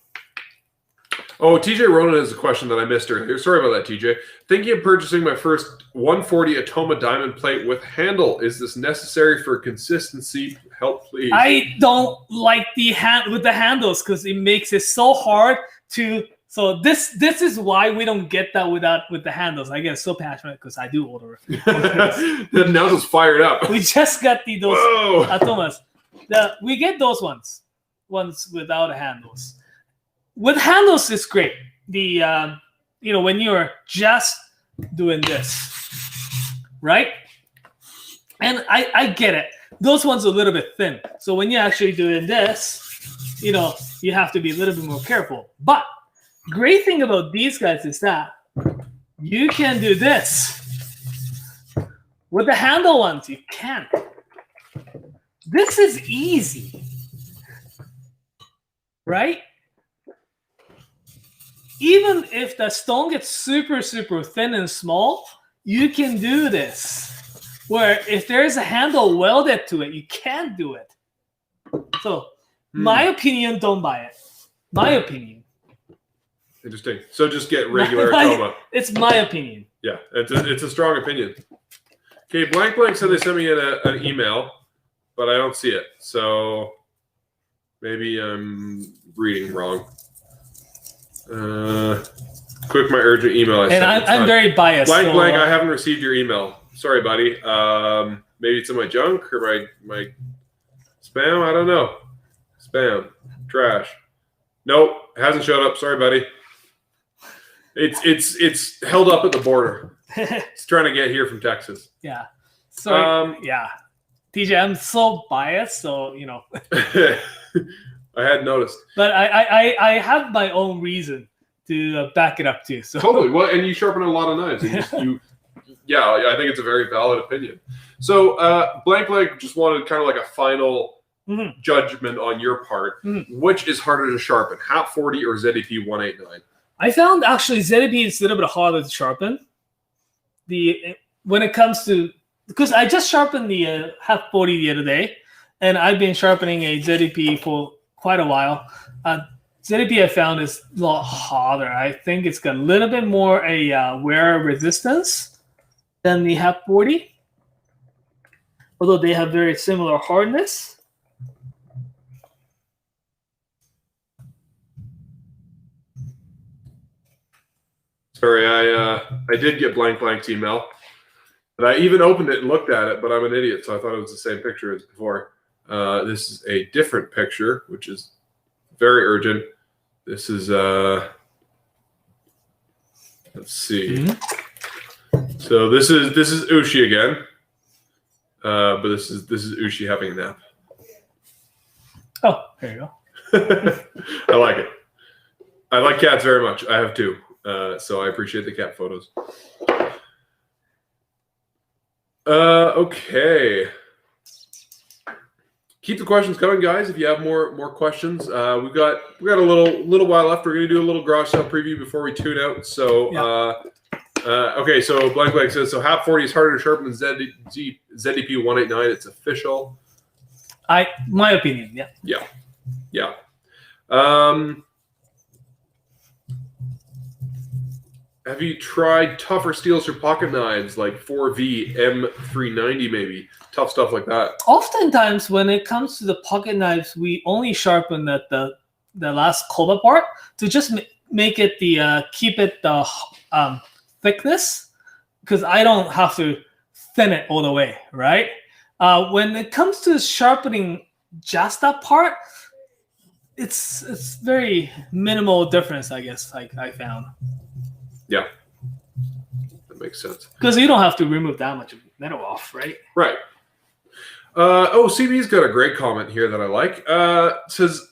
Oh, TJ Ronan has a question that I missed earlier. Sorry about that, TJ. Thinking of purchasing my first 140 Atoma diamond plate with handle. Is this necessary for consistency? Help, please. I don't like the with the handles because it makes it so hard to. So this is why we don't get that with the handles. I get so passionate because I do order. The nozzle's fired up. We just got those Atomas. We get those ones without handles. With handles, it's great. The when you're just doing this, right? And I get it. Those ones are a little bit thin. So when you're actually doing this, you have to be a little bit more careful. But great thing about these guys is that you can do this. With the handle ones, you can't. This is easy, right? Even if the stone gets super, super thin and small, you can do this. Where if there's a handle welded to it, you can't do it. So, my opinion, don't buy it. My opinion. Interesting. So just get regular Atoma. It's my opinion. Yeah, it's a strong opinion. Okay, Blank said they sent me an email, but I don't see it. So maybe I'm reading wrong. Click my urgent email. I'm very biased. Blank, I haven't received your email. Sorry, buddy. Maybe it's in my junk or my spam. I don't know. Spam, trash. Nope, hasn't showed up. Sorry, buddy. It's held up at the border. It's trying to get here from Texas. Yeah. So yeah, TJ, I'm so biased. So I had noticed. But I have my own reason to back it up too. So totally. Well, and you sharpen a lot of knives. And I think it's a very valid opinion. So Blank just wanted kind of like a final judgment on your part. Which is harder to sharpen, Hat 40 or ZEP 189? I found actually ZEP is a little bit harder to sharpen. When it comes to, because I just sharpened the Hat 40 the other day, and I've been sharpening a ZEP for quite a while. ZEP I found is a lot harder. I think it's got a little bit more wear resistance than the Hat 40, although they have very similar hardness. Sorry, I did get Blank's email, but I even opened it and looked at it, but I'm an idiot, so I thought it was the same picture as before. This is a different picture, which is very urgent. This is let's see. So this is Ushi again, but this is Ushi having a nap. Oh, there you go. I like it. I like cats very much. I have two, so I appreciate the cat photos. Okay. keep the questions coming, guys. If you have more questions, we got a little while left. We're gonna do a little garage sale preview before we tune out. So okay, so Blank says so. Hap 40 is harder to sharpen than ZDP 189. It's official. My opinion. Yeah. Have you tried tougher steels for pocket knives like 4V, M390 maybe? Tough stuff like that. Oftentimes, when it comes to the pocket knives, we only sharpen the last cobra part to just make it keep it the thickness, because I don't have to thin it all the way, right? When it comes to sharpening just that part, it's very minimal difference, I guess. I found. Yeah, that makes sense. Because you don't have to remove that much of metal off, right? Right. CB's got a great comment here that I like. Says,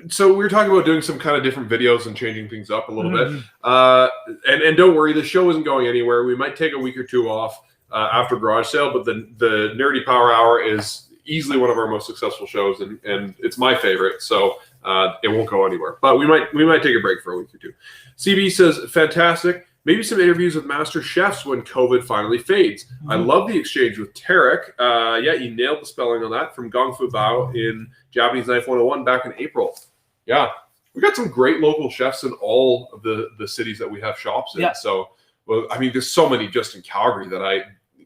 so we were talking about doing some kind of different videos and changing things up a little bit. And don't worry, the show isn't going anywhere. We might take a week or two off after garage sale, but the Nerdy Power Hour is easily one of our most successful shows, and it's my favorite. So it won't go anywhere. But we might take a break for a week or two. CB says, fantastic. Maybe some interviews with master chefs when COVID finally fades. I love the exchange with Tarek. Yeah, you nailed the spelling on that, from Gong Fu Bao in Japanese Knife 101 back in April. Yeah, we got some great local chefs in all of the cities that we have shops in. Yeah. So, well, I mean, there's so many just in Calgary that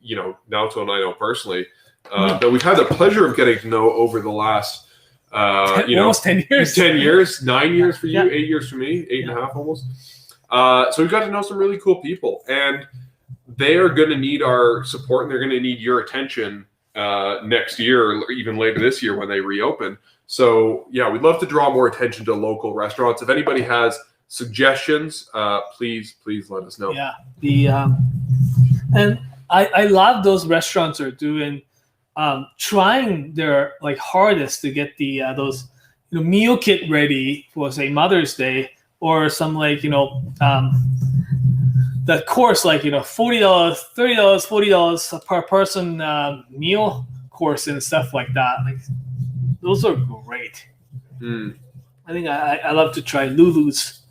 Naoto and I know personally that we've had the pleasure of getting to know over the last, almost 10 years. 10 years, 9 years for you, 8 years for me, 8.5 almost. So we've got to know some really cool people, and they are going to need our support, and they're going to need your attention next year or even later this year when they reopen. So yeah, we'd love to draw more attention to local restaurants. If anybody has suggestions, please let us know. Yeah, and I love those restaurants are doing trying their hardest to get those meal kit ready for, say, Mother's Day, or some the course, $40, $30, $40 per person meal course and stuff like that. Those are great. I think I love to try Lulu's.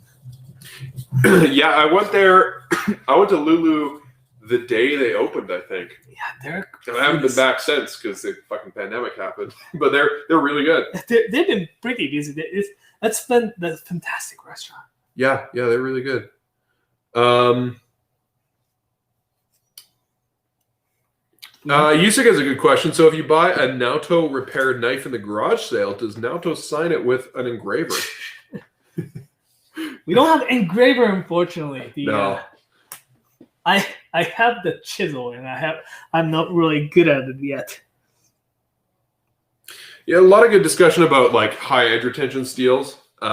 Yeah, I went there. I went to Lulu the day they opened, I think. Yeah, I haven't been back since because the fucking pandemic happened. But they're really good. They've been pretty busy. That's been the fantastic restaurant. Yeah, they're really good. Yusik has a good question. So if you buy a Naoto repaired knife in the garage sale, does Naoto sign it with an engraver? We don't have engraver, unfortunately. No. I have the chisel, and I'm not really good at it yet. Yeah, a lot of good discussion about high edge retention steels in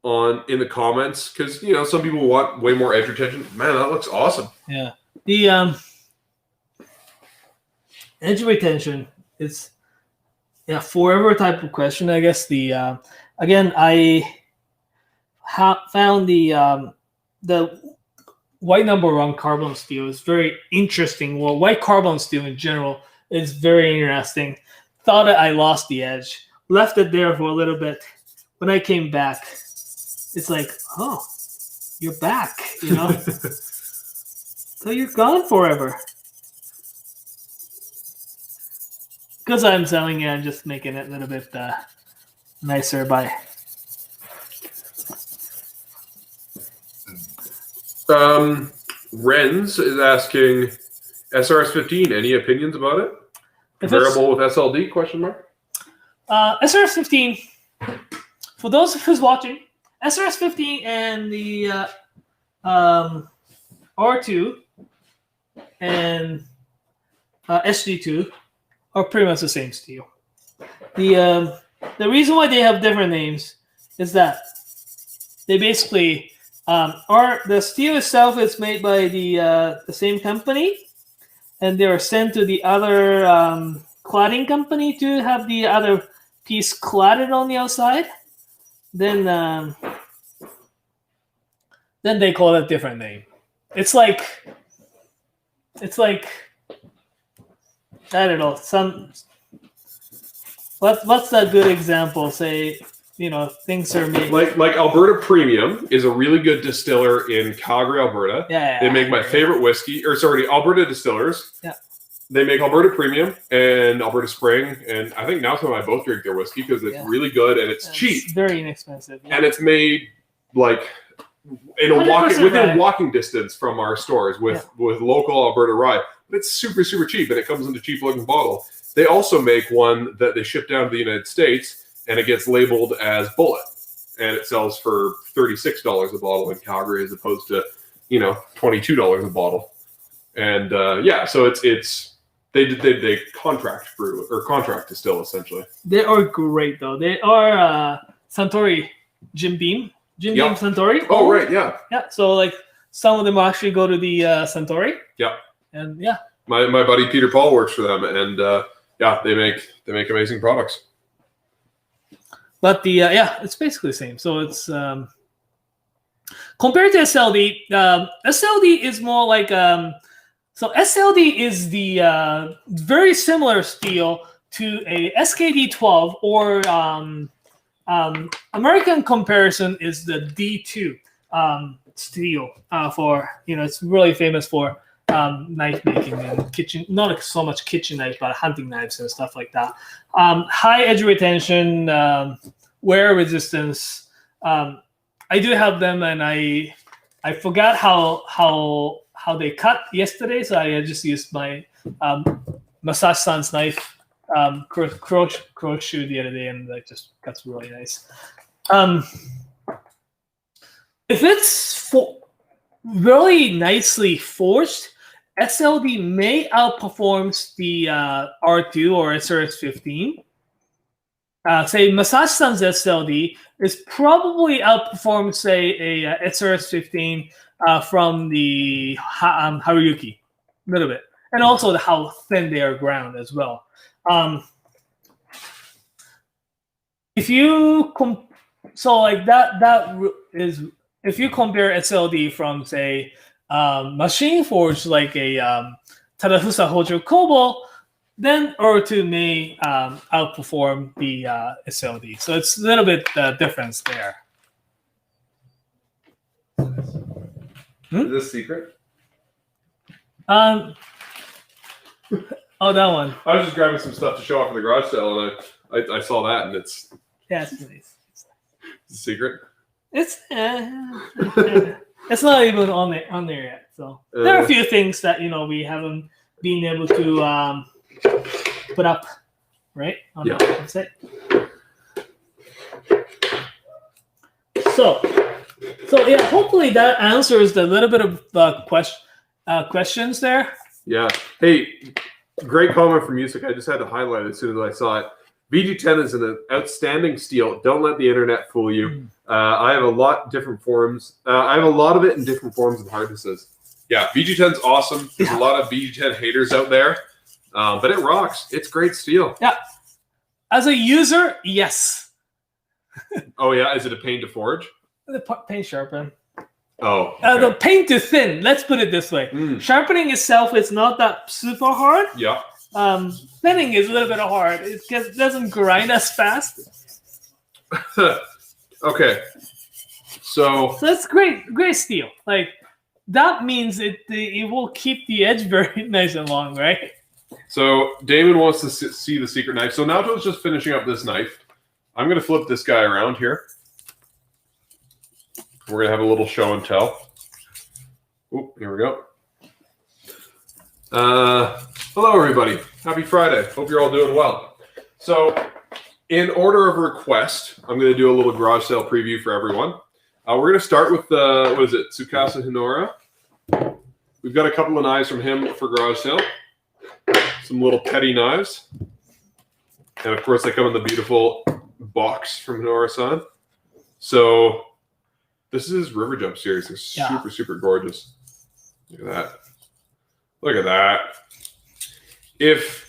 the comments, because some people want way more edge retention. Man, that looks awesome. Yeah, the edge retention is forever type of question, I guess. The again, I found the white number one carbon steel is very interesting. Well, white carbon steel in general is very interesting. Thought that I lost the edge, left it there for a little bit. When I came back, it's like, oh, you're back, So you're gone forever. Because I'm selling it, I'm just making it a little bit nicer by. Renz is asking, SRS-15, any opinions about it? Comparable with SLD, question mark? SRS-15, for those who's watching, SRS-15 and the R2 and SG2 are pretty much the same steel. The reason why they have different names is that they basically the steel itself is made by the same company, and they are sent to the other cladding company to have the other piece cladded on the outside. Then they call it a different name. It's like I don't know, What's a good example? Say, things are made. Like Alberta Premium is a really good distiller in Calgary, Alberta. Yeah. They make my favorite whiskey, Alberta Distillers. Yeah. They make Alberta Premium and Alberta Spring, and I think Naoto and I both drink their whiskey because it's really good and it's cheap. It's very inexpensive. Yeah. And it's made like within walking distance from our stores with local Alberta rye. But it's super, super cheap, and it comes in a cheap looking bottle. They also make one that they ship down to the United States, and it gets labeled as Bullet, and it sells for $36 a bottle in Calgary as opposed to $22 a bottle. And so it's they contract brew or contract distill essentially. They are great though. They are Suntory Jim Beam Suntory. Oh right, yeah. Yeah. So like some of them actually go to the Suntory. Yeah. And my buddy Peter Paul works for them, and they make amazing products. But it's basically the same. So it's compared to SLD. SLD is more like so SLD is the very similar steel to a SKD12 or American comparison is the D2 steel for it's really famous for knife making and kitchen, not so much kitchen knives, but hunting knives and stuff like that. High edge retention, wear resistance. I do have them, and I forgot how they cut yesterday, so I just used my Massage Sans knife crochet the other day, and that just cuts really nice. If it's really nicely forged, SLD may outperform the R2 or SRS-15. Say Massage Sans SLD is probably outperformed, say, a SRS-15 from the Haruyuki a little bit, and also how thin they are ground as well. If you if you compare SLD from say machine forged like a Tadafusa Hojo Kobo, then R2 may outperform the SLD. So it's a little bit difference there. Is this secret? Oh, that one. I was just grabbing some stuff to show off in the garage sale, and I saw that, and it's it's nice. It's a secret. It's it's not even on there yet. So there are a few things that we haven't been able to put up right on the website. So yeah, hopefully that answers the little bit of questions there. Yeah. Hey, great comment from Music. I just had to highlight it as soon as I saw it. VG10 is an outstanding steel. Don't let the internet fool you. I have a lot of different forms. I have a lot of it in different forms and hardnesses. Yeah, VG10's awesome. There's a lot of VG10 haters out there, but it rocks. It's great steel. Yeah. As a user, yes. Oh yeah, is it a pain to forge? The paint sharpen. Oh. Okay. The paint to thin. Let's put it this way. Sharpening itself is not that super hard. Yeah. Thinning is a little bit hard. It just doesn't grind as fast. Okay. So it's great steel. Like that means it will keep the edge very nice and long, right? So Damon wants to see the secret knife. So Naoto's just finishing up this knife. I'm going to flip this guy around here. We're going to have a little show and tell. Oop, here we go. Hello, everybody. Happy Friday. Hope you're all doing well. So in order of request, I'm going to do a little garage sale preview for everyone. We're going to start with, Tsukasa Hinora. We've got a couple of knives from him for garage sale. Some little petty knives. And, of course, they come in the beautiful box from Hinora-san. So this is his River Jump series. They're super, super gorgeous. Look at that. Look at that. If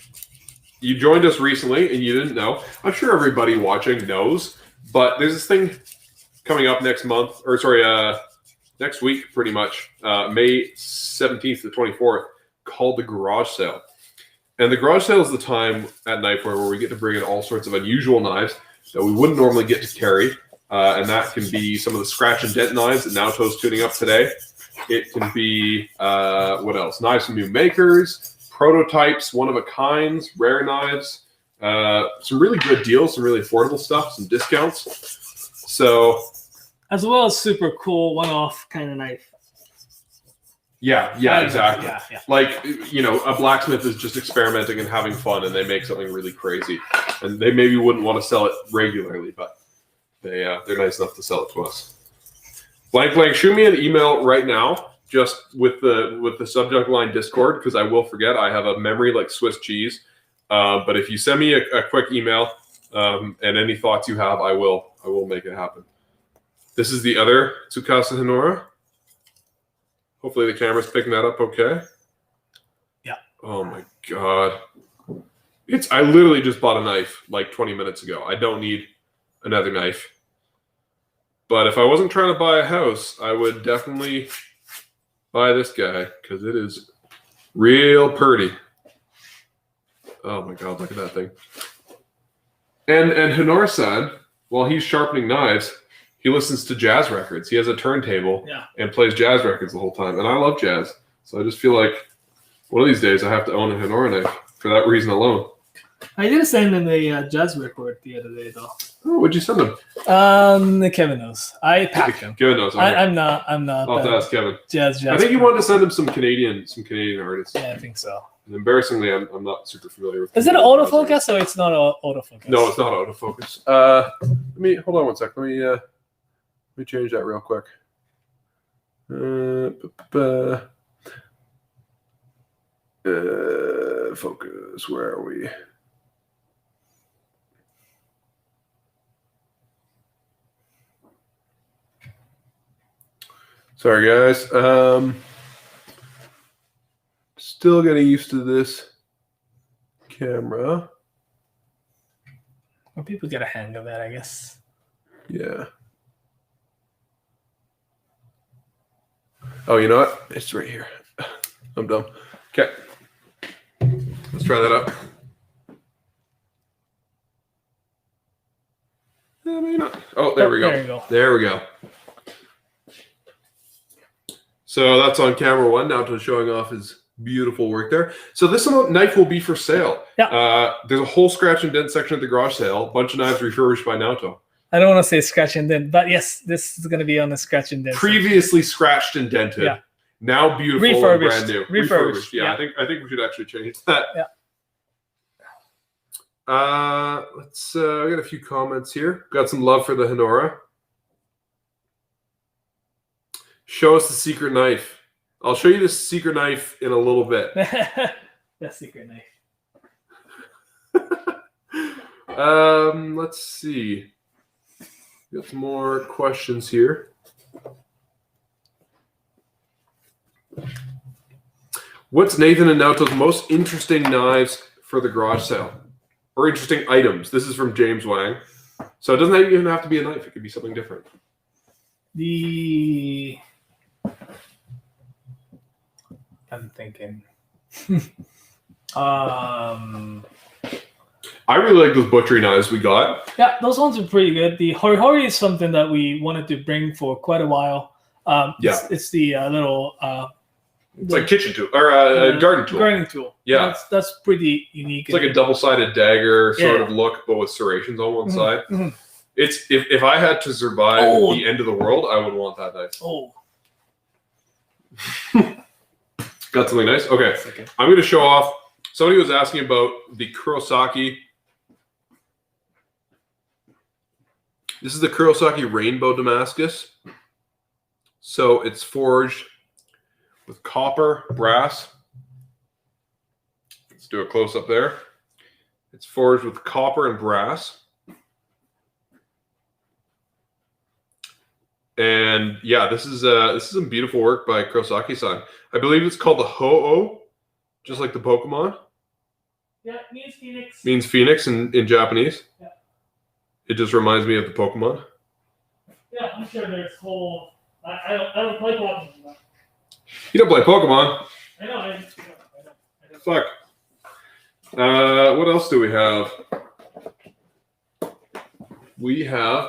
you joined us recently and you didn't know, I'm sure everybody watching knows, but there's this thing coming up next month, next week, pretty much, May 17th to 24th, called the Garage Sale. And the garage sale is the time at Knifewear where we get to bring in all sorts of unusual knives that we wouldn't normally get to carry. And that can be some of the scratch and dent knives that Naoto's tuning up today. It can be, what else? Knives from new makers, prototypes, one-of-a-kinds, rare knives, some really good deals, some really affordable stuff, some discounts. So, as well as super cool one-off kind of knife. Yeah, exactly. Yeah. Like, you know, a blacksmith is just experimenting and having fun, and they make something really crazy. And they maybe wouldn't want to sell it regularly, but they're nice enough to sell it to us. Blank, shoot me an email right now, just with the subject line Discord, because I will forget. I have a memory like Swiss cheese. But if you send me a quick email and any thoughts you have, I will make it happen. This is the other Tsukasa Hinora. Hopefully the camera's picking that up okay. Yeah. Oh my God. I literally just bought a knife like 20 minutes ago. I don't need another knife. But if I wasn't trying to buy a house, I would definitely buy this guy because it is real pretty. Oh my God, look at that thing. And Hinora-san, while he's sharpening knives, he listens to jazz records. He has a turntable and plays jazz records the whole time. And I love jazz. So I just feel like one of these days I have to own a Hinora knife for that reason alone. I did send him a jazz record the other day, though. Oh, what'd you send him? Kevin knows. I packed him. Kevin knows. I'm not. I'll have to ask Kevin. Jazz. I think you wanted to send him some Canadian artists. Yeah, I think so. And embarrassingly, I'm not super familiar with. Is it an autofocus or it's not an autofocus? No, it's not autofocus. Let me hold on one sec. Let me change that real quick. Focus. Where are we? Sorry, guys. Still getting used to this camera. Well, people get a hang of that, I guess. Yeah. Oh, you know what? It's right here. I'm dumb. Okay. Let's try that out. Maybe not. Oh, there we go. There you go. There we go. So that's on camera one. Naoto showing off his beautiful work there. So this knife will be for sale. Yeah. There's a whole scratch and dent section at the garage sale. A bunch of knives refurbished by Naoto. I don't want to say scratch and dent, but yes, this is going to be on the scratch and dent. Previously scratched and dented. Yeah. Now beautiful Refurbished. and brand new. Refurbished. Yeah, I think we should actually change that. Yeah. Let's I got a few comments here. Got some love for the Hinora. Show us the secret knife. I'll show you the secret knife in a little bit. That secret knife. Let's see. Got some more questions here. What's Nathan and Naoto's most interesting knives for the garage sale? Or interesting items? This is from James Wang. So it doesn't even have to be a knife. It could be something different. I'm thinking. I really like those butchery knives we got. Yeah, those ones are pretty good. The Hori Hori is something that we wanted to bring for quite a while. It's the little... it's like kitchen tool or a garden tool. Gardening tool. Yeah. That's pretty unique. It's like a double-sided dagger sort of look, but with serrations on one side. Mm-hmm. It's if I had to survive the end of the world, I would want that knife. Oh. Got something nice? Okay. I'm going to show off. Somebody was asking about the Kurosaki. This is the Kurosaki Rainbow Damascus. So it's forged with copper, brass. Let's do a close-up there. It's forged with copper and brass. And yeah, this is some beautiful work by Kurosaki-san. I believe it's called the Ho-Oh, just like the Pokemon. Yeah, it means phoenix. Means phoenix in Japanese. Yeah. It just reminds me of the Pokemon. Yeah, I'm sure there's whole... I don't play Pokemon. You don't play Pokemon? I know. I know. Fuck. What else do we have?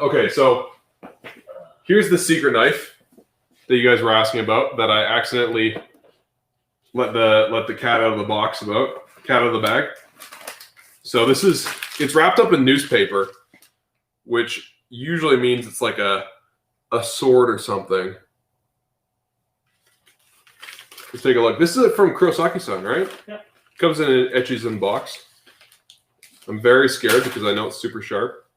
Okay, so here's the secret knife that you guys were asking about that I accidentally let the cat out of the box about, cat out of the bag. So it's wrapped up in newspaper, which usually means it's like a sword or something. Let's take a look. This is from Kurosaki-san, right? Yep. Comes in an Echizen box. I'm very scared because I know it's super sharp.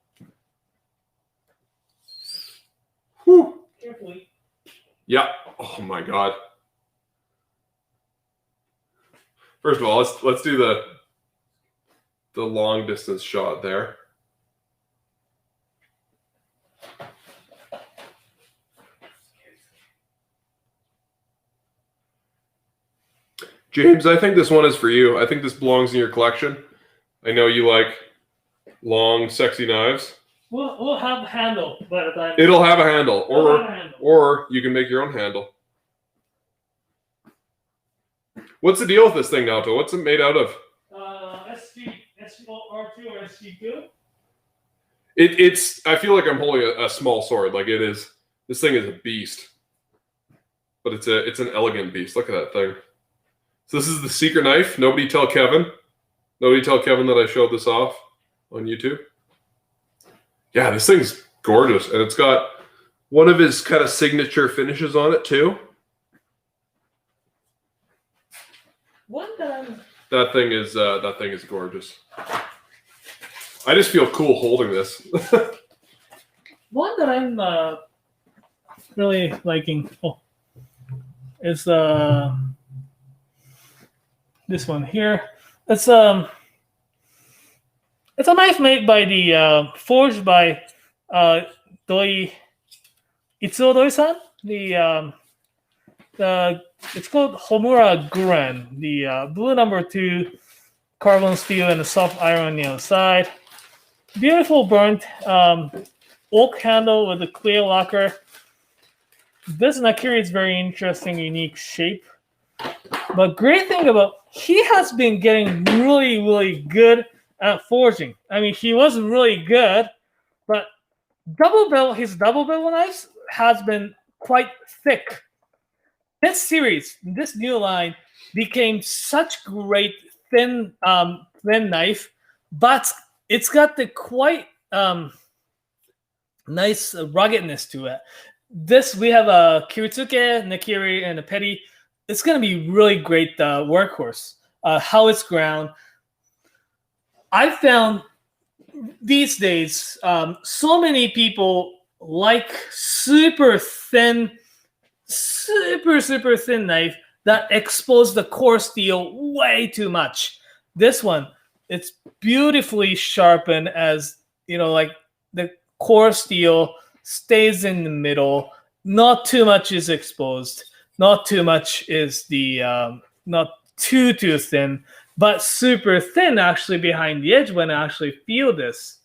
Whew. Carefully. Yeah. Oh my god. First of all, let's do the long distance shot there. James, I think this one is for you. I think this belongs in your collection. I know you like long, sexy knives. We'll have a handle by the time. It'll have a handle, We'll have a handle. or you can make your own handle. What's the deal with this thing, Naoto? What's it made out of? SG R2 or SG2? It's. I feel like I'm holding a small sword. Like it is. This thing is a beast, but it's an elegant beast. Look at that thing. So this is the secret knife. Nobody tell Kevin. Nobody tell Kevin that I showed this off on YouTube. Yeah, this thing's gorgeous, and it's got one of his kind of signature finishes on it too. That thing is gorgeous. I just feel cool holding this. One that I'm really liking is this one here. It's a knife made by forged by Itsuo Doi-san. It's called Homura Guren. The blue #2 carbon steel and the soft iron on the outside. Beautiful burnt oak handle with a clear lacquer. This nakiri is very interesting, unique shape. But great thing about, he has been getting really, really good at forging. I mean, he was really good, but his double bevel knives has been quite thick. This series, this new line, became such great thin knife, but it's got the quite nice ruggedness to it. We have a Kiritsuke, Nakiri, and a Petty. It's going to be really great workhorse. How it's ground. I found these days so many people like super thin knife that expose the core steel way too much. This one, it's beautifully sharpened, as you know, like the core steel stays in the middle. Not too much is exposed. Not too much is not too thin, but super thin actually behind the edge when I actually feel this.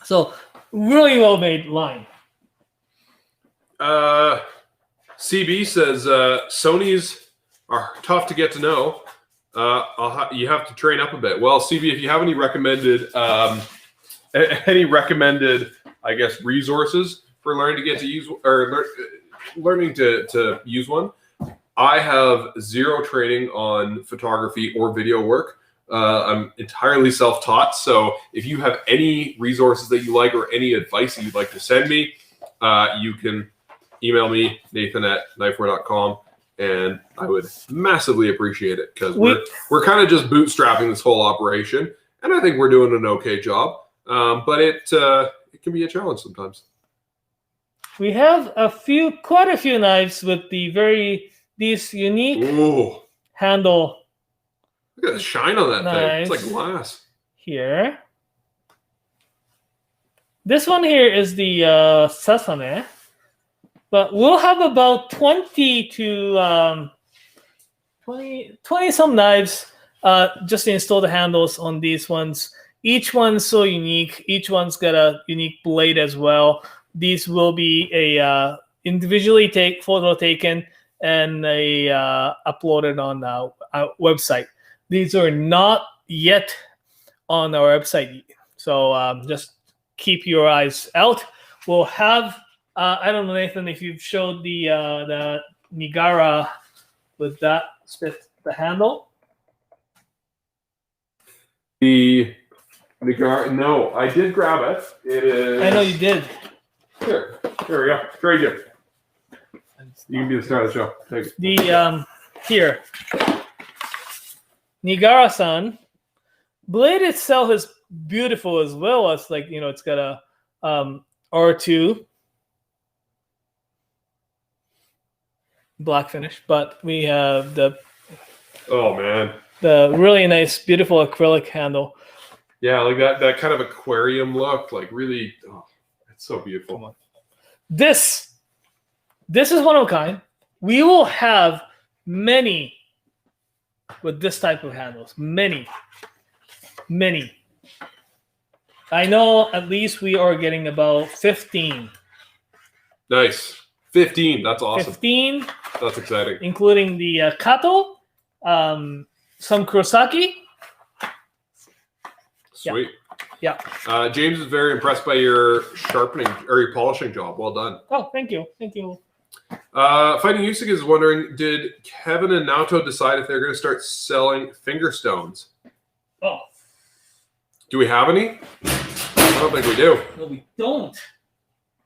So really well made line. CB says Sony's are tough to get to know. You have to train up a bit. Well, CB, if you have any recommended, I guess, resources for learning to get to use or learning to use one, I have zero training on photography or video work. I'm entirely self-taught. So if you have any resources that you like or any advice that you'd like to send me, you can email me, nathan@knifewear.com, and I would massively appreciate it because we're kind of just bootstrapping this whole operation, and I think we're doing an okay job. But it can be a challenge sometimes. We have quite a few knives with these unique handle. Look at the shine on that knives. thing. It's like glass. Here. This one here is the Sasame. But we'll have about 20 some knives just to install the handles on these ones. Each one's so unique. Each one's got a unique blade as well. These will be a individually photo taken and uploaded on our website. these are not yet on our website. So just keep your eyes out. We'll have, I don't know, Nathan, if you've showed the Nigara with that the handle. The Nigara, no, I did grab it. It is. I know you did. Here we go. Very good. You can be the star of the show. Take it. The here, Nigara-san. Blade itself is beautiful as well as, like, you know, it's got a R2 black finish, but we have the really nice, beautiful acrylic handle. Yeah, like that kind of aquarium look, like really, it's so beautiful. This is one of a kind. We will have many with this type of handles. Many. I know at least we are getting about 15. Nice. 15. That's awesome. 15. That's exciting. Including the Kato, some Kurosaki. Sweet. Yeah. James is very impressed by your sharpening or your polishing job. Well done. Oh, thank you. Thank you. Fighting Usyk is wondering, did Kevin and Naoto decide if they're going to start selling finger stones? Oh. Do we have any? I don't think we do. No, we don't.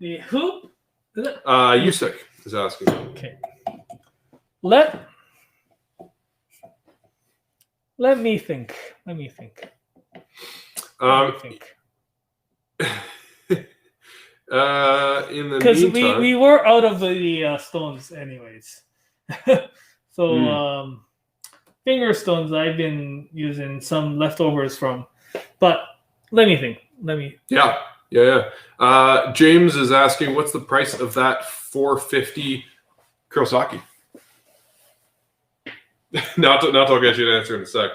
The who? Is it? Usyk is asking. Okay. Let me think. Let me think. In the because meantime, we were out of the stones anyways. So finger stones I've been using some leftovers from, but let me think. Yeah. James is asking, what's the price of that 450 Kurosaki? Not I'll get you an answer in a sec.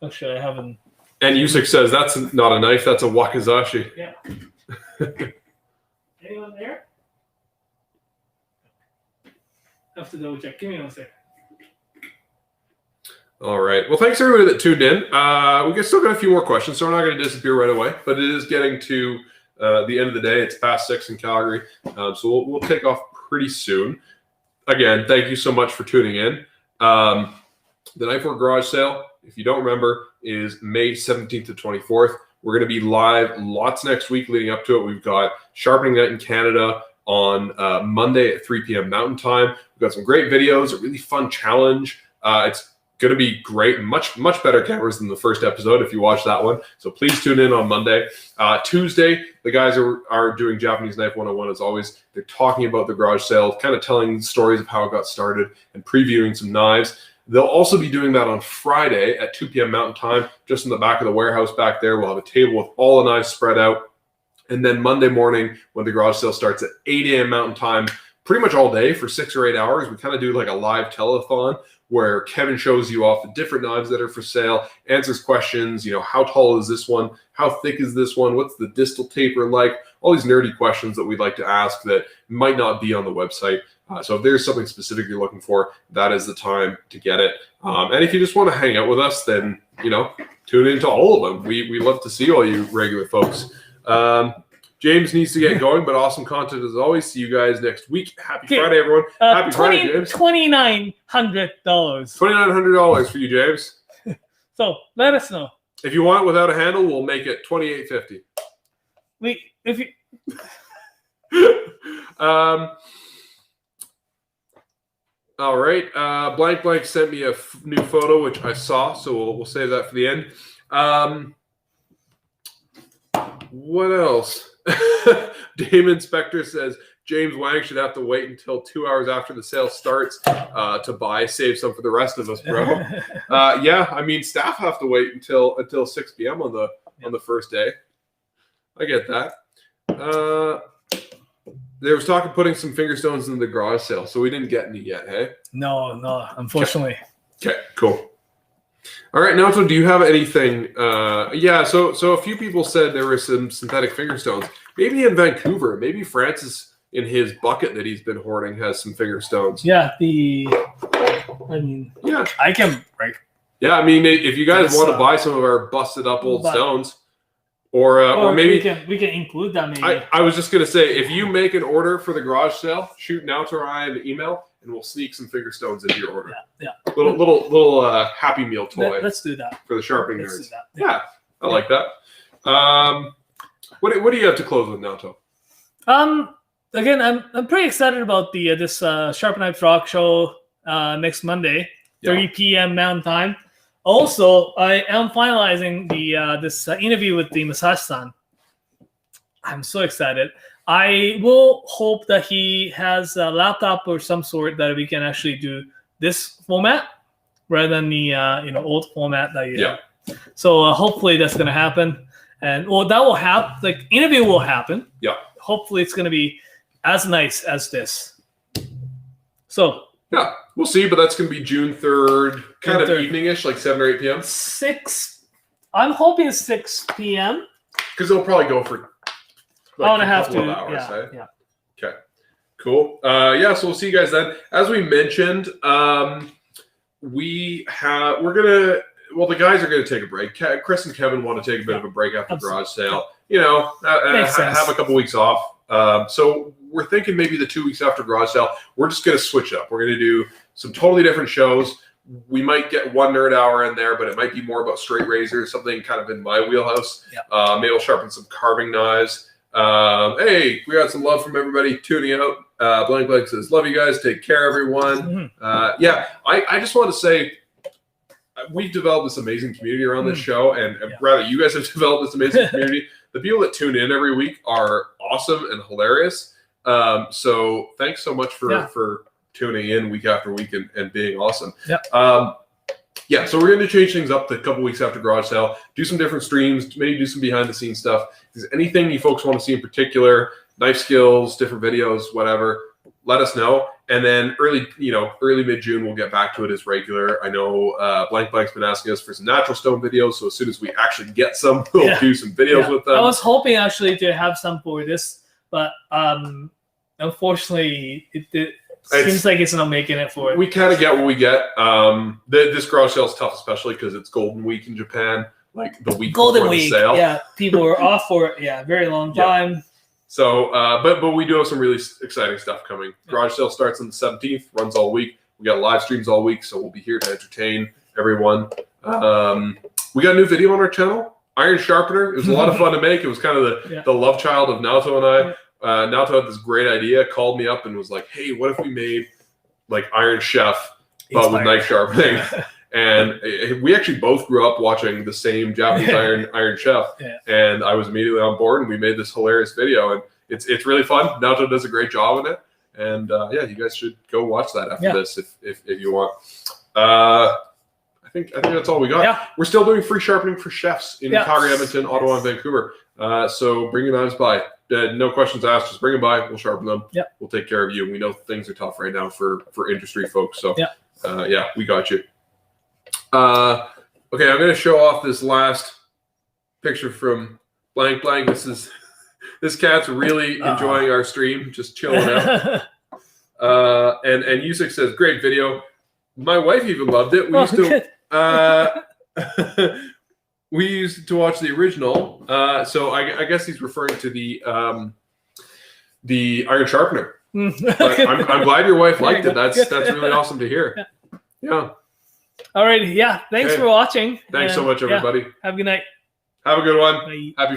Actually, I haven't. And Usyk says that's not a knife, that's a wakizashi. Yeah. Anyone there? Have to double check. Give me one second. All right. Well, thanks everybody that tuned in. We still got a few more questions, so we're not going to disappear right away. But it is getting to the end of the day. It's past 6 in Calgary, so we'll take off pretty soon. Again, thank you so much for tuning in. The Knifewear Garage Sale, if you don't remember, is May 17th to 24th. We're going to be live lots next week leading up to it. We've got Sharpening Night in Canada on Monday at 3 p.m. Mountain Time. We've got some great videos, a really fun challenge. It's going to be great, much better cameras than the first episode if you watch that one. So please tune in on Monday. Tuesday, the guys are doing Japanese Knife 101 as always. They're talking about the garage sale, kind of telling stories of how it got started and previewing some knives. They'll also be doing that on Friday at 2 p.m. Mountain Time, just in the back of the warehouse back there. We'll have a table with all the knives spread out. And then Monday morning, when the garage sale starts at 8 a.m. Mountain Time, pretty much all day for 6 or 8 hours, we kind of do like a live telethon where Kevin shows you off the different knives that are for sale, answers questions, you know, how tall is this one? How thick is this one? What's the distal taper like? All these nerdy questions that we'd like to ask that might not be on the website. So if there's something specific you're looking for, that is the time to get it. And if you just want to hang out with us, then, you know, tune into all of them. We love to see all you regular folks. James needs to get going, but awesome content as always. See you guys next week. Happy Friday, everyone. Happy Friday, James. $2,900. $2,900 for you, James. So let us know. If you want it without a handle, we'll make it $2,850. If you. All right. Blank sent me a new photo, which I saw, so we'll save that for the end. What else? Damon Spector says James Wang should have to wait until 2 hours after the sale starts to buy. Save some for the rest of us, bro. Yeah, I mean, staff have to wait until 6 p.m. on the first day. I get that. There was talk of putting some finger stones in the garage sale, so we didn't get any yet, hey? No, unfortunately. Okay, cool. All right, Naoto, do you have anything? Yeah, so a few people said there were some synthetic finger stones. Maybe in Vancouver. Maybe Francis, in his bucket that he's been hoarding, has some finger stones. Yeah, yeah. I can break. Yeah, I mean, if you guys Yes, want to buy some of our busted up old but- stones, or maybe we can include that maybe. I was just gonna say, if you make an order for the garage sale, shoot Naoto or I an email, and we'll sneak some finger stones into your order. Yeah. Little Happy Meal toy Let's do that. for the sharpening Let's nerds. do that. Yeah, I like that. What do you have to close with, Naoto? Again, I'm pretty excited about the this Sharp Knife Rock show next Monday, 30 p.m. Mountain Time. Also, I am finalizing the this interview with the massage-san. I'm so excited. I will hope that he has a laptop or some sort that we can actually do this format rather than the old format that you have. So hopefully that's gonna happen, and that will happen. Like interview will happen. Yeah. Hopefully it's gonna be as nice as this. So yeah, we'll see, but that's going to be June 3rd, kind of 3rd. evening-ish, like 7 or 8 p.m. 6. I'm hoping 6 p.m. Because it'll probably go for Hour and a half couple to of hours, right? yeah. Okay, cool. Yeah, so we'll see you guys then. As we mentioned, the guys are gonna take a break. Chris and Kevin want to take a bit of a break after garage sale. Have a couple weeks off. So we're thinking maybe the 2 weeks after garage sale, we're just gonna switch up. We're gonna do some totally different shows. We might get one nerd hour in there, but it might be more about straight razors, something kind of in my wheelhouse. Maybe we'll sharpen some carving knives. Hey, we got some love from everybody tuning out. Blank says, love you guys. Take care, everyone. I just want to say, we've developed this amazing community around this show, and rather, you guys have developed this amazing community. The people that tune in every week are awesome and hilarious. So thanks so much for tuning in week after week and being awesome. So we're going to change things up a couple weeks after garage sale, do some different streams, maybe do some behind the scenes stuff. If there's anything you folks want to see in particular, knife skills, different videos, whatever, let us know. And then early mid-June, we'll get back to it as regular. I know Blank's been asking us for some natural stone videos, so as soon as we actually get some, we'll do some videos with them. I was hoping actually to have some for this, but unfortunately, it seems like it's not making it for it. We kind of get what we get. This garage sale is tough, especially because it's Golden Week in Japan, like the week before the sale. Yeah, people are off for it. Yeah, very long time. So, but we do have some really exciting stuff coming. Garage sale starts on the 17th, runs all week. We got live streams all week, so we'll be here to entertain everyone. We got a new video on our channel, Iron Sharpener. It was a lot of fun to make. It was kind of the love child of Naoto and I. Naoto had this great idea, called me up and was like, hey, what if we made like Iron Chef, but with knife sharpening? And we actually both grew up watching the same Japanese Iron Chef, and I was immediately on board, and we made this hilarious video, and it's really fun. Naoto does a great job in it, and you guys should go watch that after this if you want. I think that's all we got. We're still doing free sharpening for chefs in Calgary, Edmonton, Ottawa, and Vancouver. So bring your knives by. No questions asked. Just bring them by. We'll sharpen them. We'll take care of you. We know things are tough right now for industry folks. So we got you. Okay, I'm going to show off this last picture from Blank. This cat's really enjoying our stream, just chilling out. And Yusik says, great video. My wife even loved it. We used to watch the original. So I guess he's referring to the Iron Sharpener. But I'm glad your wife liked it. That's really awesome to hear. Yeah. All right. Yeah. Thanks for watching. Thanks so much, everybody. Have a good night. Have a good one. Bye. Happy Friday.